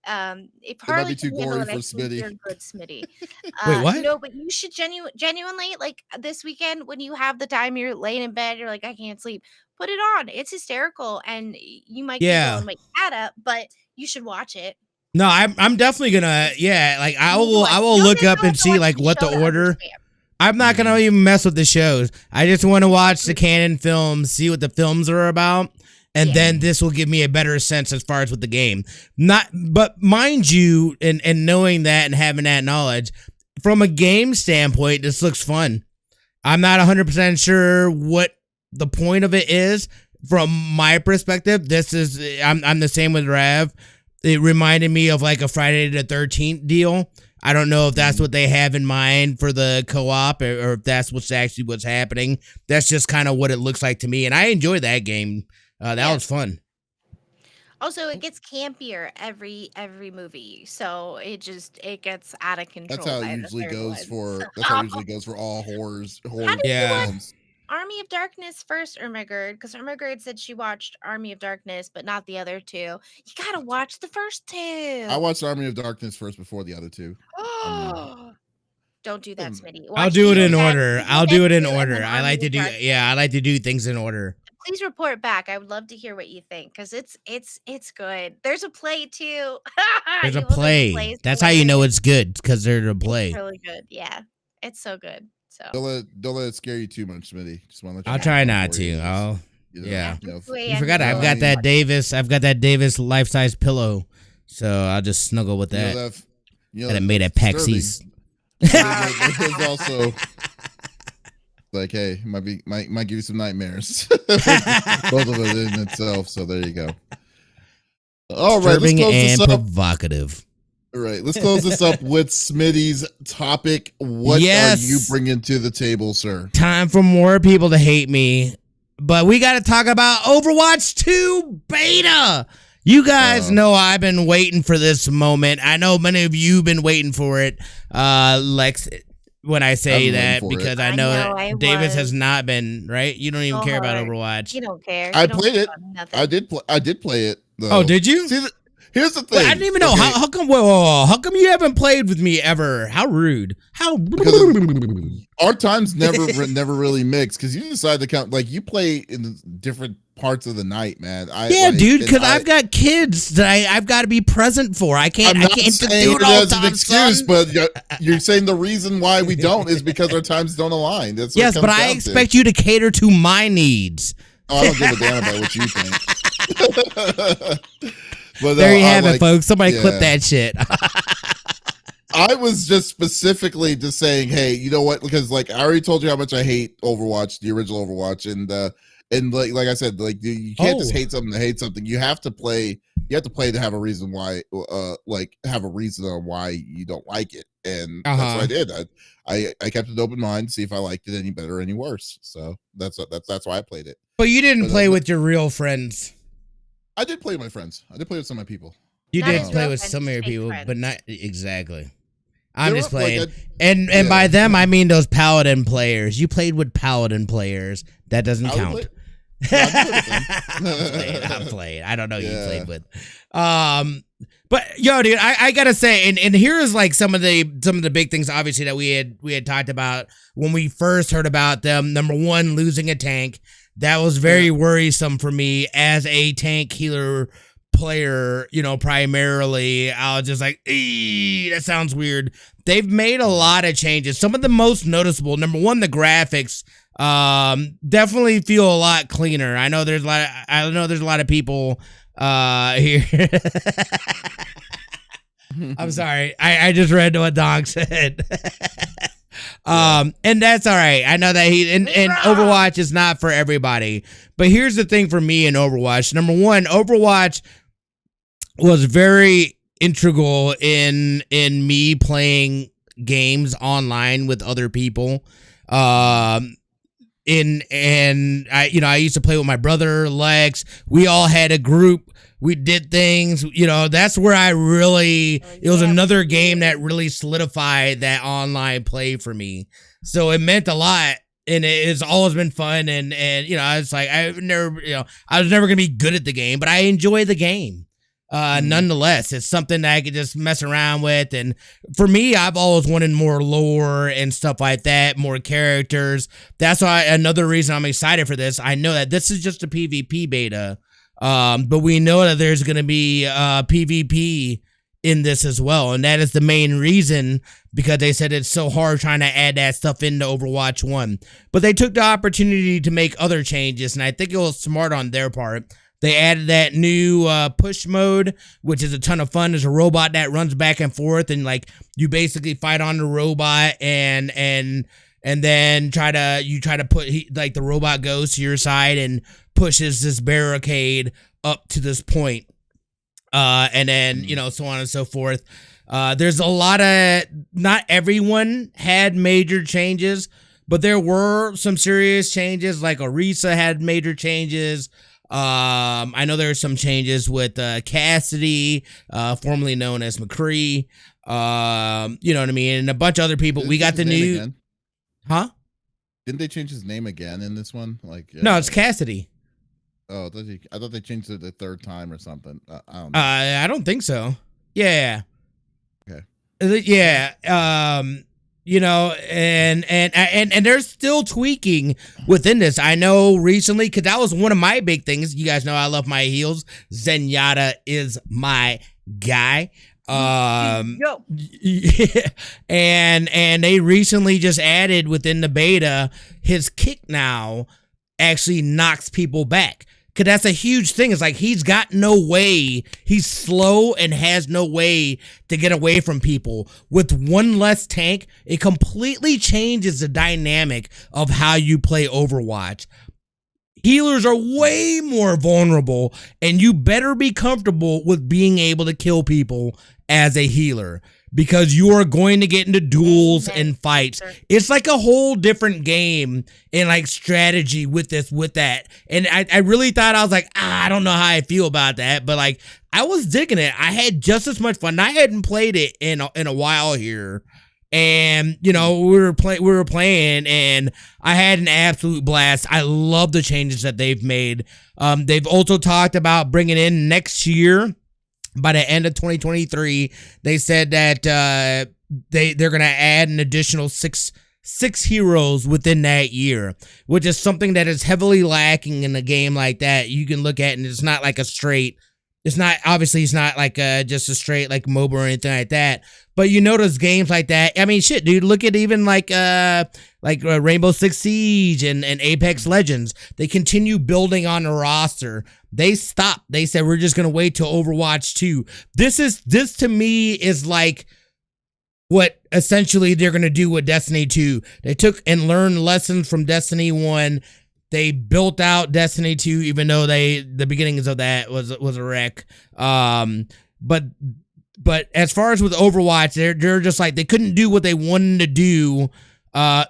Speaker 2: if Harley
Speaker 1: might be too gory for Smitty.
Speaker 2: You're good, Smitty.
Speaker 3: Wait, what?
Speaker 2: No, but you should genuinely like this weekend when you have the time, you're laying in bed, you're like, I can't sleep. Put it on. It's hysterical, and you might be going wake that up, but you should watch it.
Speaker 3: No, I'm definitely gonna. Yeah, like I will look up and see like what the order. I'm not going to even mess with the shows. I just want to watch the canon films, see what the films are about, and then this will give me a better sense as far as with the game. But mind you, and knowing that and having that knowledge, from a game standpoint, this looks fun. I'm not 100% sure what the point of it is. from my perspective, this is I'm the same with Rav. It reminded me of like a Friday the 13th deal. I don't know if that's what they have in mind for the co-op or if that's what's happening. That's just kind of what it looks like to me. And I enjoyed that game. That was fun.
Speaker 2: Also, it gets campier every movie, so it gets out of control.
Speaker 1: That's how it usually goes for. That's how it usually goes for all horrors.
Speaker 3: Yeah.
Speaker 2: Army of Darkness first, Ermagerd, because Ermagerd said she watched Army of Darkness, but not the other two. You gotta watch the first two.
Speaker 1: I watched Army of Darkness first before the other two.
Speaker 2: Don't do that, Smitty.
Speaker 3: I'll do it in order. I'll do it in order. I like to do. Yeah, I like to do things in order.
Speaker 2: Please report back. I would love to hear what you think because it's good. There's a play too.
Speaker 3: There's a play. That's how you know it's good because there's a play.
Speaker 2: It's really good. Yeah, it's so good. So
Speaker 1: don't let it scare you too much, Smitty. Just want to let you
Speaker 3: I'll try not to. I'll. Yeah. You forgot I've got that Davis life-size pillow, so I'll just snuggle with that. That I made at PAX East.
Speaker 1: It's also like, hey, might give you some nightmares. Both of it in itself. So there you go. All right, let's close this up.
Speaker 3: Provocative.
Speaker 1: All right, let's close this up with Smitty's topic. What are you bringing to the table, sir?
Speaker 3: Time for more people to hate me, but we got to talk about Overwatch 2 beta. You guys know I've been waiting for this moment. I know many of you have been waiting for it, Lex, when I say that, because I know that Davis has not been, right? You don't even care about Overwatch.
Speaker 2: You don't care.
Speaker 1: I played it. I did play it, though.
Speaker 3: Oh, did you?
Speaker 1: See, here's the thing.
Speaker 3: Wait, I didn't even know. Okay. How come? Whoa, how come you haven't played with me ever? How rude.
Speaker 1: Our times never really mix because you decide to count. Like, you play in different parts of the night, man.
Speaker 3: Dude, because I've got kids that I've got to be present for. I can't do it all the time,
Speaker 1: as an excuse, but you're saying the reason why we don't is because our times don't align. That's
Speaker 3: yes, but I expect you to cater to my needs.
Speaker 1: Oh, I don't give a damn about what you think. But
Speaker 3: there you have it, folks. Somebody clip that shit.
Speaker 1: I was just specifically just saying, hey, you know what? Because like I already told you how much I hate Overwatch, the original Overwatch, and like I said, like you can't just hate something to hate something. You have to play. You have to play to have a reason why, have a reason on why you don't like it, and that's what I did. I kept an open mind to see if I liked it any better or any worse. So that's why I played it.
Speaker 3: But you didn't play with your real friends.
Speaker 1: I did play with my friends. I did play with some of my people.
Speaker 3: You did play with some of your people, but not exactly. I'm just playing. Like and by them, I mean those Paladin players. You played with Paladin players. That doesn't count. I played. I don't know who you played with. But yo, dude, I gotta say, and here's like some of the big things obviously that we had talked about when we first heard about them. Number one, losing a tank. That was very worrisome for me as a tank healer player, primarily. I was just like, that sounds weird. They've made a lot of changes. Some of the most noticeable, number one, the graphics definitely feel a lot cleaner. I know there's a lot of people here. I'm sorry. I just read what Dog said. And that's all right. I know that and Overwatch is not for everybody. But here's the thing for me in Overwatch. Number one, Overwatch was very integral in me playing games online with other people. I used to play with my brother Lex. We all had a group. We did things, that's where it was another game that really solidified that online play for me. So it meant a lot, and it's always been fun. And it's like, I was never going to be good at the game, but I enjoy the game. Nonetheless, it's something that I could just mess around with. And for me, I've always wanted more lore and stuff like that, more characters. That's why another reason I'm excited for this. I know that this is just a PvP beta. But we know that there's going to be PvP in this as well, and that is the main reason, because they said it's so hard trying to add that stuff into Overwatch 1. But they took the opportunity to make other changes, and I think it was smart on their part. They added that new push mode, which is a ton of fun. There's a robot that runs back and forth, and like you basically fight on the robot and and then you try to put like the robot goes to your side and pushes this barricade up to this point, and then so on and so forth. There's a lot of, not everyone had major changes, but there were some serious changes. Like Orisa had major changes. I know there were some changes with Cassidy, formerly known as McCree. You know what I mean? And a bunch of other people. We got the new
Speaker 1: again?
Speaker 3: Huh?
Speaker 1: Didn't they change his name again in this one? Like
Speaker 3: no, it's Cassidy.
Speaker 1: Oh, I thought they changed it the third time or something. I don't know.
Speaker 3: I don't think so. Yeah.
Speaker 1: Okay.
Speaker 3: Yeah. And they're still tweaking within this. I know recently, because that was one of my big things. You guys know I love my heels. Zenyatta is my guy.
Speaker 2: Yo.
Speaker 3: Yeah, and they recently just added within the beta, his kick now actually knocks people back. Cause that's a huge thing. It's like he's got no way. He's slow and has no way to get away from people. With one less tank, it completely changes the dynamic of how you play Overwatch. Healers are way more vulnerable, and you better be comfortable with being able to kill people as a healer, because you are going to get into duels and fights. It's like a whole different game and like strategy with that. And I really thought, I was like, I don't know how I feel about that, but like I was digging it. I had just as much fun. I hadn't played it in a while here. And we were playing, and I had an absolute blast. I love the changes that they've made. They've also talked about bringing in next year, by the end of 2023. They said that they're gonna add an additional six heroes within that year, which is something that is heavily lacking in a game like that. You can look at, and it's not like it's not like just a straight like MOBA or anything like that. But you notice games like that. I mean, shit, dude. Look at even like Rainbow Six Siege and Apex Legends. They continue building on the roster. They stopped. They said, we're just gonna wait till Overwatch 2. This to me is like what essentially they're gonna do with Destiny 2. They took and learned lessons from Destiny 1. They built out Destiny 2, even though the beginnings of that was a wreck. But as far as with Overwatch, they're just like, they couldn't do what they wanted to do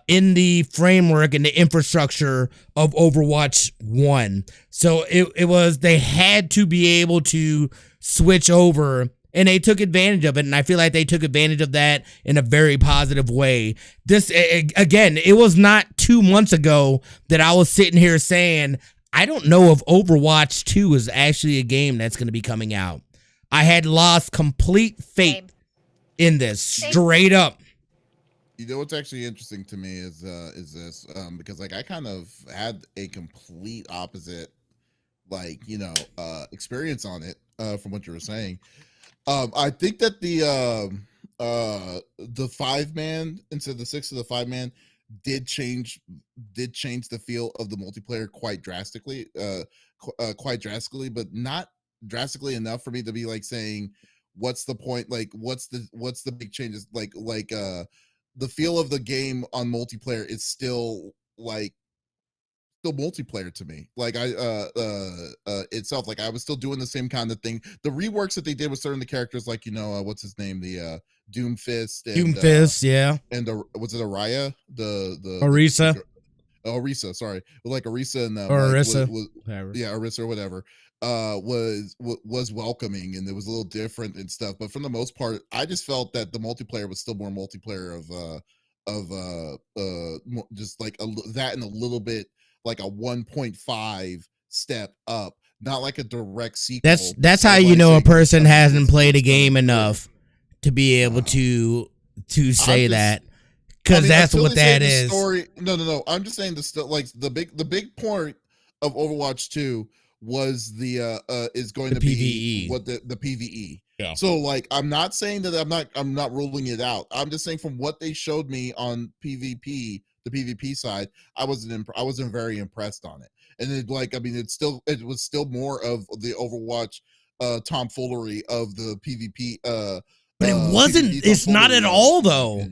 Speaker 3: in the framework and the infrastructure of Overwatch 1. So they had to be able to switch over, and they took advantage of it. And I feel like they took advantage of that in a very positive way. This, again, it was not 2 months ago that I was sitting here saying, I don't know if Overwatch 2 is actually a game that's going to be coming out. I had lost complete faith in this, straight up.
Speaker 1: You know what's actually interesting to me is this, because like I kind of had a complete opposite, experience on it from what you were saying. I think that the 5-man instead of the 6 of the 5-man did change the feel of the multiplayer quite drastically, but not drastically enough for me to be like saying, what's the point? Like, what's the big changes? The feel of the game on multiplayer is still multiplayer to me. Like itself, like I was still doing the same kind of thing. The reworks that they did with certain of the characters, like what's his name, the Doomfist,
Speaker 3: yeah,
Speaker 1: and was it Araya, the
Speaker 3: Orisa?
Speaker 1: Orisa, sorry, like Orisa and
Speaker 3: Orisa,
Speaker 1: Orisa or whatever. Was welcoming, and it was a little different and stuff. But for the most part, I just felt that the multiplayer was still more multiplayer of just like that, and a little bit like a 1.5 step up, not like a direct sequel.
Speaker 3: That's how you know a person hasn't played a game enough to be able to say that, because that's what that is.
Speaker 1: No. I'm just saying the big point of Overwatch 2 was is going to be what the PvE.
Speaker 3: Yeah.
Speaker 1: So like, I'm not saying that I'm not ruling it out. I'm just saying from what they showed me on PvP, the PvP side, I wasn't very impressed on it. And it it was still more of the Overwatch tomfoolery of the PvP.
Speaker 3: But it wasn't. It's not at all though.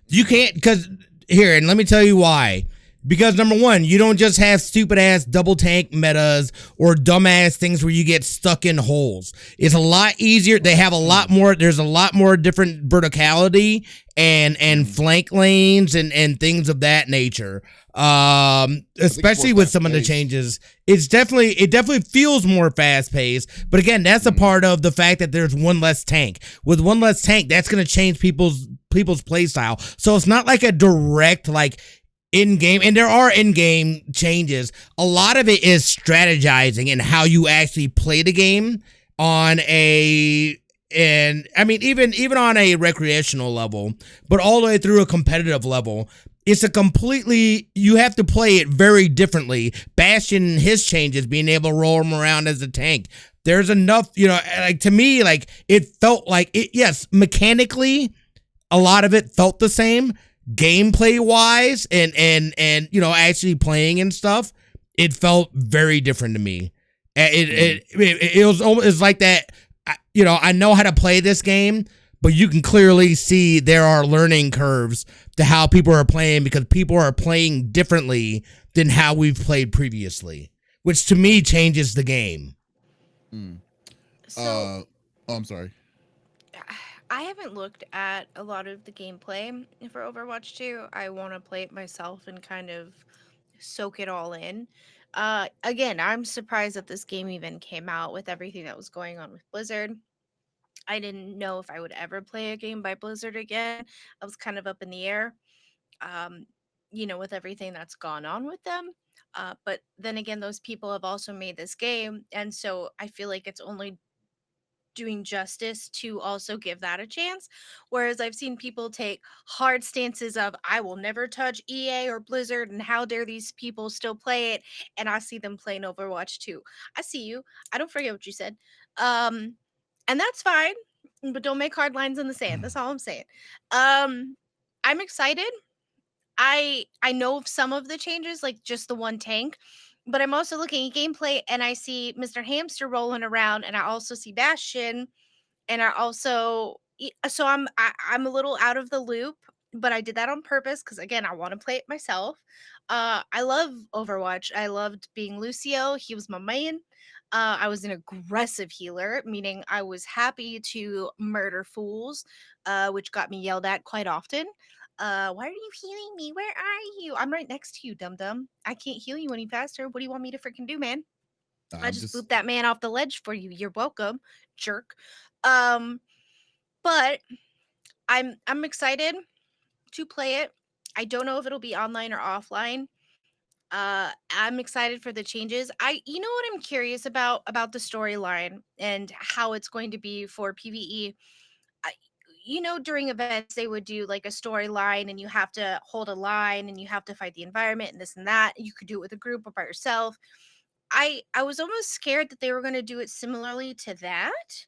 Speaker 3: You can't, because here, and let me tell you why. Because number one, you don't just have stupid ass double tank metas or dumbass things where you get stuck in holes. It's a lot easier. They have a lot more. There's a lot more different verticality and flank lanes and things of that nature. Especially with some of the changes, it definitely feels more fast paced. But again, that's a part of the fact that there's one less tank. With one less tank, that's going to change people's play style. So it's not like a direct like in-game, and there are in-game changes. A lot of it is strategizing and how you actually play the game on even on a recreational level, but all the way through a competitive level. It's you have to play it very differently. Bastion, his changes, being able to roll him around as a tank. There's enough, like to me, like it felt like it, yes, mechanically, a lot of it felt the same. Gameplay wise and actually playing and stuff, it felt very different to me. It was almost like that. I know how to play this game, but you can clearly see there are learning curves to how people are playing because people are playing differently than how we've played previously, which to me changes the game.
Speaker 2: So,
Speaker 1: I'm sorry.
Speaker 2: I haven't looked at a lot of the gameplay for Overwatch 2. I want to play it myself and kind of soak it all in. Again, I'm surprised that this game even came out with everything that was going on with Blizzard. I didn't know if I would ever play a game by Blizzard again. I was kind of up in the air, with everything that's gone on with them. But then again, those people have also made this game. And so I feel like it's only doing justice to also give that a chance. Whereas I've seen people take hard stances of I will never touch EA or Blizzard and how dare these people still play it, and I see them playing Overwatch 2. I see you. I don't forget what you said. And that's fine, but don't make hard lines in the sand. That's all I'm saying. I'm excited. I know of some of the changes, like just the one tank, but I'm also looking at gameplay and I see Mr. Hamster rolling around, and I also see Bastion, and I also so I'm a little out of the loop, but I did that on purpose because again I want to play it myself. I love Overwatch. I loved being Lucio. He was my man. I was an aggressive healer, meaning I was happy to murder fools, which got me yelled at quite often. Why are you healing me? Where are you? I'm right next to you, dum dum. I can't heal you any faster. What do you want me to freaking do, man? I just booped that man off the ledge for you. You're welcome, jerk. But I'm excited to play it. I don't know if it'll be online or offline. I'm excited for the changes. What I'm curious about the storyline and how it's going to be for PvE. I, during events they would do like a storyline, and you have to hold a line, and you have to fight the environment and this and that. You could do it with a group or by yourself. I was almost scared that they were going to do it similarly to that,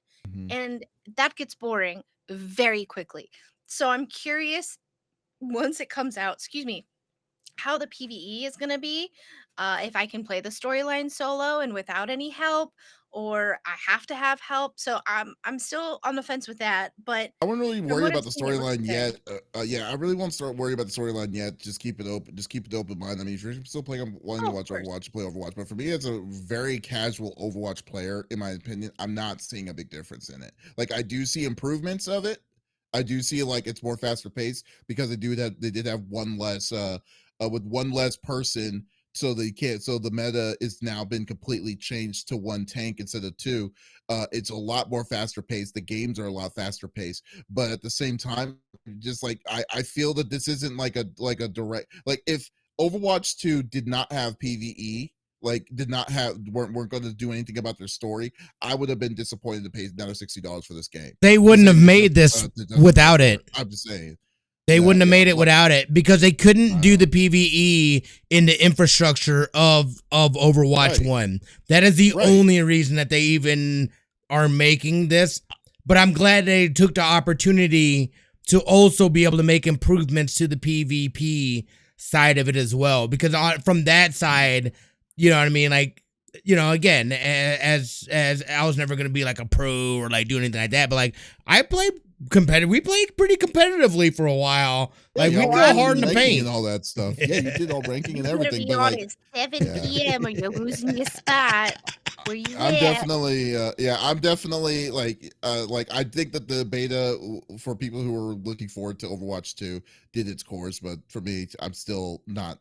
Speaker 2: and that gets boring very quickly. So I'm curious once it comes out, excuse me, how the PvE is going to be. If I can play the storyline solo and without any help, or I have to have help. So I'm still on the fence with that. But
Speaker 1: I wouldn't really
Speaker 2: from
Speaker 1: worry
Speaker 2: what I've
Speaker 1: about the
Speaker 2: seen, it looks
Speaker 1: storyline
Speaker 2: good.
Speaker 1: yet. Yeah, I really won't start worrying about the storyline yet. Just keep it open. Just keep it open mind. I mean, if you're still playing, I'm wanting to
Speaker 2: Oh, of
Speaker 1: watch
Speaker 2: course.
Speaker 1: Overwatch, play Overwatch. But for me, as a very casual Overwatch player, in my opinion, I'm not seeing a big difference in it. Like I do see improvements of it. I do see like it's more faster paced because they did have one less with one less person, so the meta is now been completely changed to one tank instead of two. It's a lot more faster paced. The games are a lot faster paced, but at the same time, just like I feel that this isn't like a direct, like if Overwatch 2 did not have PvE, like did not have weren't going to do anything about their story, I would have been disappointed to pay another $60 for this game.
Speaker 3: They wouldn't have made this without it.
Speaker 1: I'm just saying.
Speaker 3: They wouldn't have made it without it because they couldn't do the PvE in the infrastructure of Overwatch 1. That is the only reason that they even are making this. But I'm glad they took the opportunity to also be able to make improvements to the PvP side of it as well. Because from that side, you know what I mean? Like, again, as I was never going to be like a pro or like do anything like that. But like I played competitive. We played pretty competitively for a while. Like, we go hard in the paint
Speaker 1: and all that stuff. Yeah, you did all ranking and everything.
Speaker 2: Be
Speaker 1: But
Speaker 2: on at 7 p.m. or you're losing your spot. Where you
Speaker 1: I'm
Speaker 2: at?
Speaker 1: definitely, I'm definitely like I think that the beta for people who are looking forward to Overwatch 2 did its course, but for me, I'm still not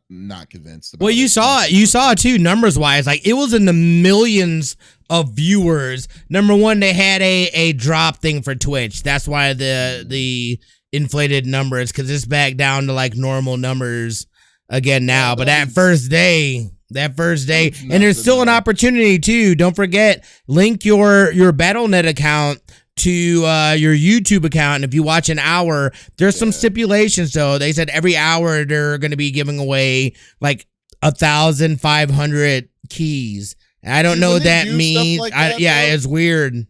Speaker 1: convinced. About
Speaker 3: well, you saw it too, numbers wise. Like, it was in the millions of viewers. Number one, they had a drop thing for Twitch. That's why the inflated numbers, because it's back down to like normal numbers again now. But that first day, and there's still an opportunity too. Don't forget, link your BattleNet account to your YouTube account, and if you watch an hour, there's some stipulations though. They said every hour they're going to be giving away like 1,500 keys. I don't know what that means. Like that, it's weird.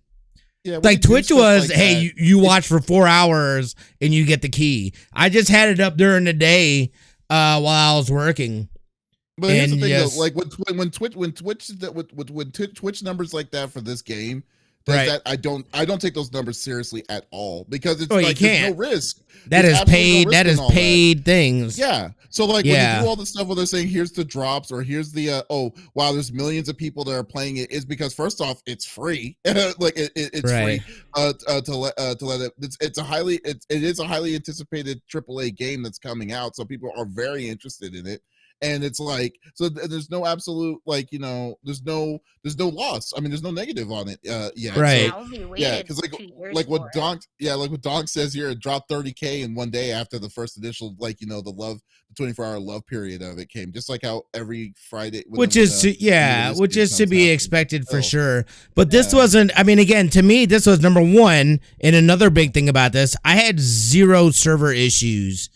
Speaker 3: Yeah, like Twitch was, like, hey, you watch for 4 hours and you get the key. I just had it up during the day while I was working.
Speaker 1: But here's the thing, though, like when Twitch numbers like that for this game, that I don't take those numbers seriously at all, because it's like there's no risk.
Speaker 3: That is paid. That is paid things.
Speaker 1: Yeah. So like when you do all the stuff where they're saying here's the drops or here's the there's millions of people that are playing it, is because first off it's free. Like it's free to let it. It is a highly anticipated AAA game that's coming out, so people are very interested in it. And it's like, so there's no absolute, like, there's no loss. I mean, there's no negative on it yet.
Speaker 3: Right.
Speaker 1: So, yeah, because like what Donk says here, it dropped 30K in one day after the first initial, like, the 24-hour love period of it came, just like how every Friday,
Speaker 3: which is to be expected for sure. But this wasn't. I mean, again, to me, this was number one. And another big thing about this, I had 0 server issues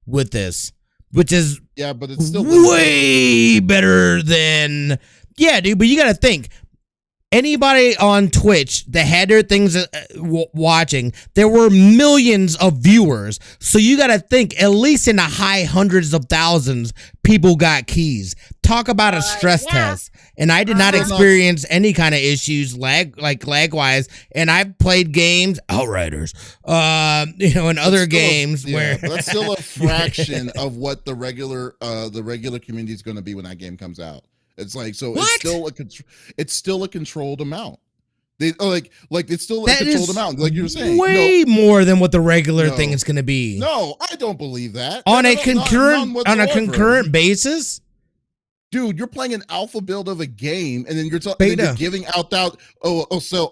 Speaker 3: with this, which is
Speaker 1: but it's still
Speaker 3: way better than dude. But you got to think, anybody on Twitch that had their things watching, there were millions of viewers. So you got to think, at least in the high hundreds of thousands, people got keys. Talk about a stress test. And I did not experience any kind of issues lag wise. And I've played games, Outriders, and other games where
Speaker 1: that's still a fraction of what the regular community is going to be when that game comes out. It's like, so it's still a controlled amount. It's still a controlled amount, like you're saying.
Speaker 3: Way more than what the regular thing is going to be.
Speaker 1: No, I don't believe that.
Speaker 3: On a concurrent basis?
Speaker 1: Dude, you're playing an alpha build of a game, and then you're giving out that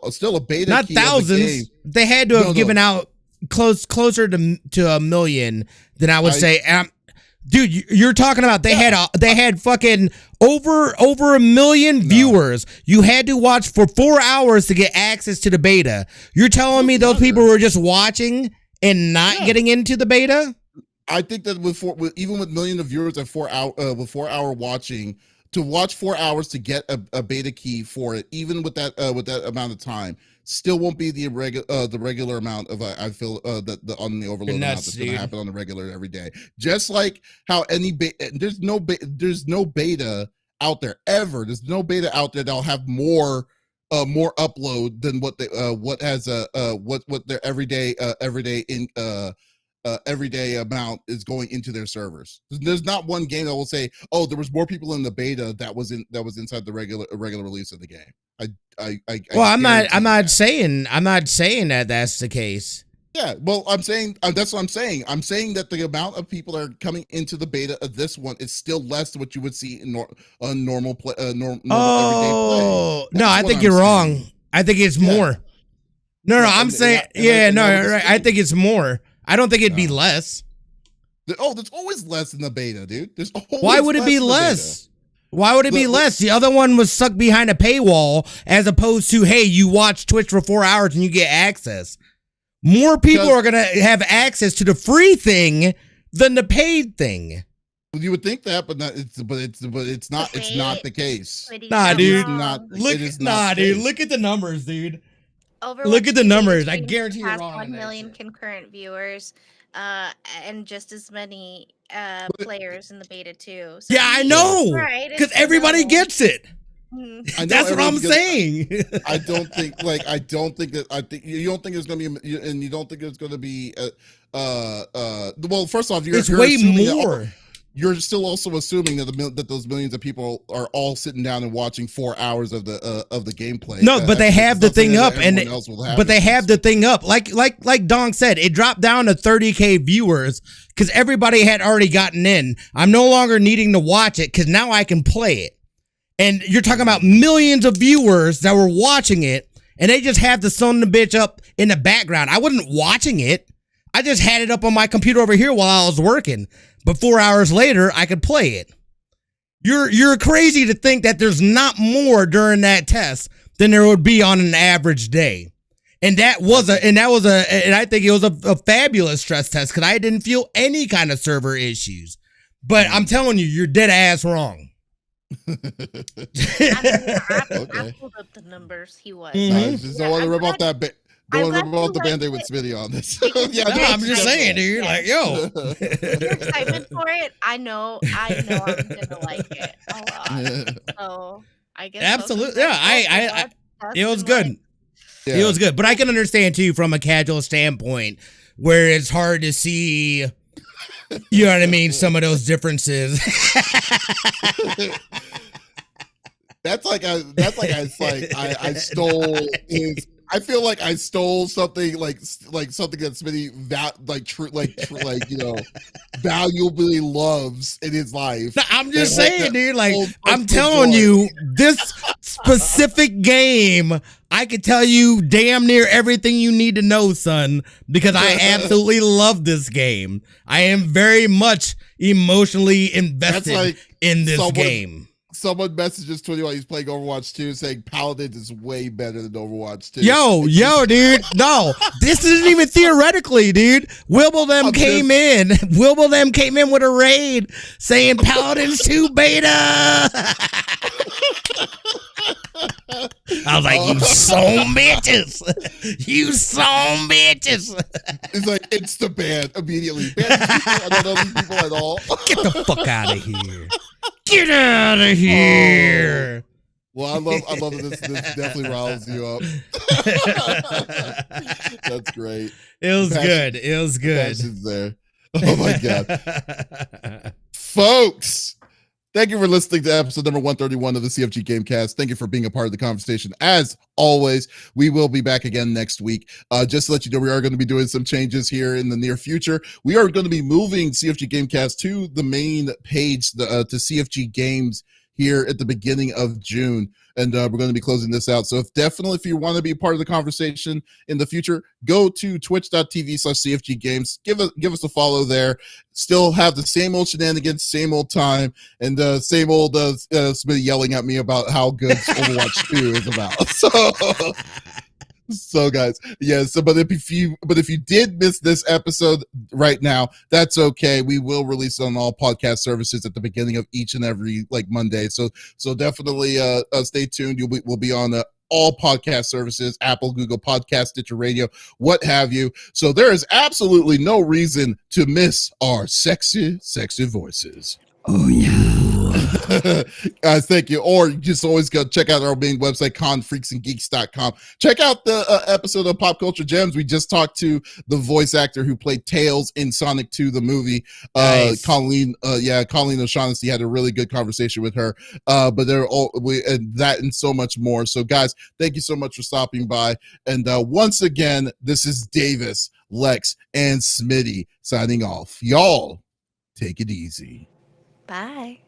Speaker 1: still a beta.
Speaker 3: Not
Speaker 1: key
Speaker 3: thousands.
Speaker 1: Of the game.
Speaker 3: They had to have given out closer to a million than I would say. Dude, you're talking about they had fucking over a million viewers. You had to watch for 4 hours to get access to the beta. You're telling me those people were just watching and not getting into the beta?
Speaker 1: I think that even with millions of viewers at 4 hour watching, to watch 4 hours to get a beta key for it, even with that amount of time, still won't be the regular amount of I feel that on the overload amount that's going to happen on the regular every day. Just like how there's no beta out there ever. There's no beta out there that'll have more upload than what their everyday amount is going into their servers. There's not one game that will say, "Oh, there was more people in the beta that was inside the regular release of the game."
Speaker 3: I'm not saying that that's the case.
Speaker 1: Yeah, well, I'm saying that's what I'm saying. I'm saying that the amount of people that are coming into the beta of this one is still less than what you would see in normal play, everyday play.
Speaker 3: No, I think you're wrong. I think it's more. No, I'm saying, right. I think it's more. I don't think it'd be less.
Speaker 1: There's always less in the beta, dude.
Speaker 3: Why would it be less? Why would it be less? The other one was stuck behind a paywall, as opposed to, hey, you watch Twitch for 4 hours and you get access. More people are gonna have access to the free thing than the paid thing.
Speaker 1: You would think that, but it's not the case.
Speaker 3: Nah, dude.
Speaker 1: Dude.
Speaker 3: Look at the numbers, dude. Look at the numbers. I guarantee you're wrong.
Speaker 2: 1 million concurrent viewers, and just as many players in the beta too. So
Speaker 3: I know, because everybody gets it. That's what I'm saying.
Speaker 1: I don't think you don't think it's gonna be, and you don't think it's gonna be. Well, first off,
Speaker 3: it's way more.
Speaker 1: You're still also assuming that those millions of people are all sitting down and watching 4 hours of the gameplay.
Speaker 3: No, but they have the thing up, but they have the thing up. Like Dong said, it dropped down to 30K viewers because everybody had already gotten in. I'm no longer needing to watch it because now I can play it. And you're talking about millions of viewers that were watching it, and they just have the son of the bitch up in the background. I wasn't watching it. I just had it up on my computer over here while I was working. But 4 hours later, I could play it. You're crazy to think that there's not more during that test than there would be on an average day. And I think it was a fabulous stress test because I didn't feel any kind of server issues. But I'm telling you, you're dead ass wrong.
Speaker 2: I pulled up the numbers. He was.
Speaker 1: Just don't want to rip off that. Don't want to rip off the Band-Aid with Smitty on this.
Speaker 3: I'm just saying, dude. Like, yo,
Speaker 2: your excitement for it. I know I'm gonna like it a lot. So I guess
Speaker 3: absolutely. Yeah, it was good. Yeah. It was good, but I can understand too from a casual standpoint where it's hard to see. You know what I mean? Some of those differences.
Speaker 1: That's like I stole his. I feel like I stole something like something that Smitty valuably loves in his life.
Speaker 3: No, I'm just saying, dude. Like I'm telling you, this specific game, I could tell you damn near everything you need to know, son, because I absolutely love this game. I am very much emotionally invested in this game.
Speaker 1: Someone messages 21. He's playing Overwatch 2, saying Paladins is way better than Overwatch 2.
Speaker 3: Yo, dude. No, this isn't even theoretically, dude. Wilbur them came in with a raid saying Paladins 2 beta. I was like, you son bitches. You son bitches.
Speaker 1: It's like, it's the ban immediately. Ban these people. I don't know these people at all.
Speaker 3: Get the fuck out of here. Get out of here.
Speaker 1: Well, I love that this definitely riles you up. That's great.
Speaker 3: It was good. It was good.
Speaker 1: There. Oh my God. Folks, thank you for listening to episode number 131 of the CFG Gamecast. Thank you for being a part of the conversation. As always, we will be back again next week. Just to let you know, we are going to be doing some changes here in the near future. We are going to be moving CFG Gamecast to the main page, to CFG Games here at the beginning of June. And we're going to be closing this out. So if you want to be part of the conversation in the future, go to twitch.tv/CFG Games. Give us a follow there. Still have the same old shenanigans, same old time, and same old somebody yelling at me about how good Overwatch 2 is about. So guys, yeah. So, but if you did miss this episode right now, that's okay. We will release it on all podcast services at the beginning of each and every Monday. So definitely stay tuned. We'll be on all podcast services: Apple, Google Podcast, Stitcher Radio, what have you. So there is absolutely no reason to miss our sexy voices.
Speaker 3: Oh yeah.
Speaker 1: Guys, thank you. Or you just always go check out our main website, confreaksandgeeks.com. Check out the episode of Pop Culture Gems. We just talked to the voice actor who played Tails in Sonic 2 the movie. Nice. Colleen O'Shaughnessy had a really good conversation with her. But they're all that and so much more. So guys, thank you so much for stopping by. And once again, this is Davis, Lex, and Smitty signing off. Y'all take it easy.
Speaker 2: Bye.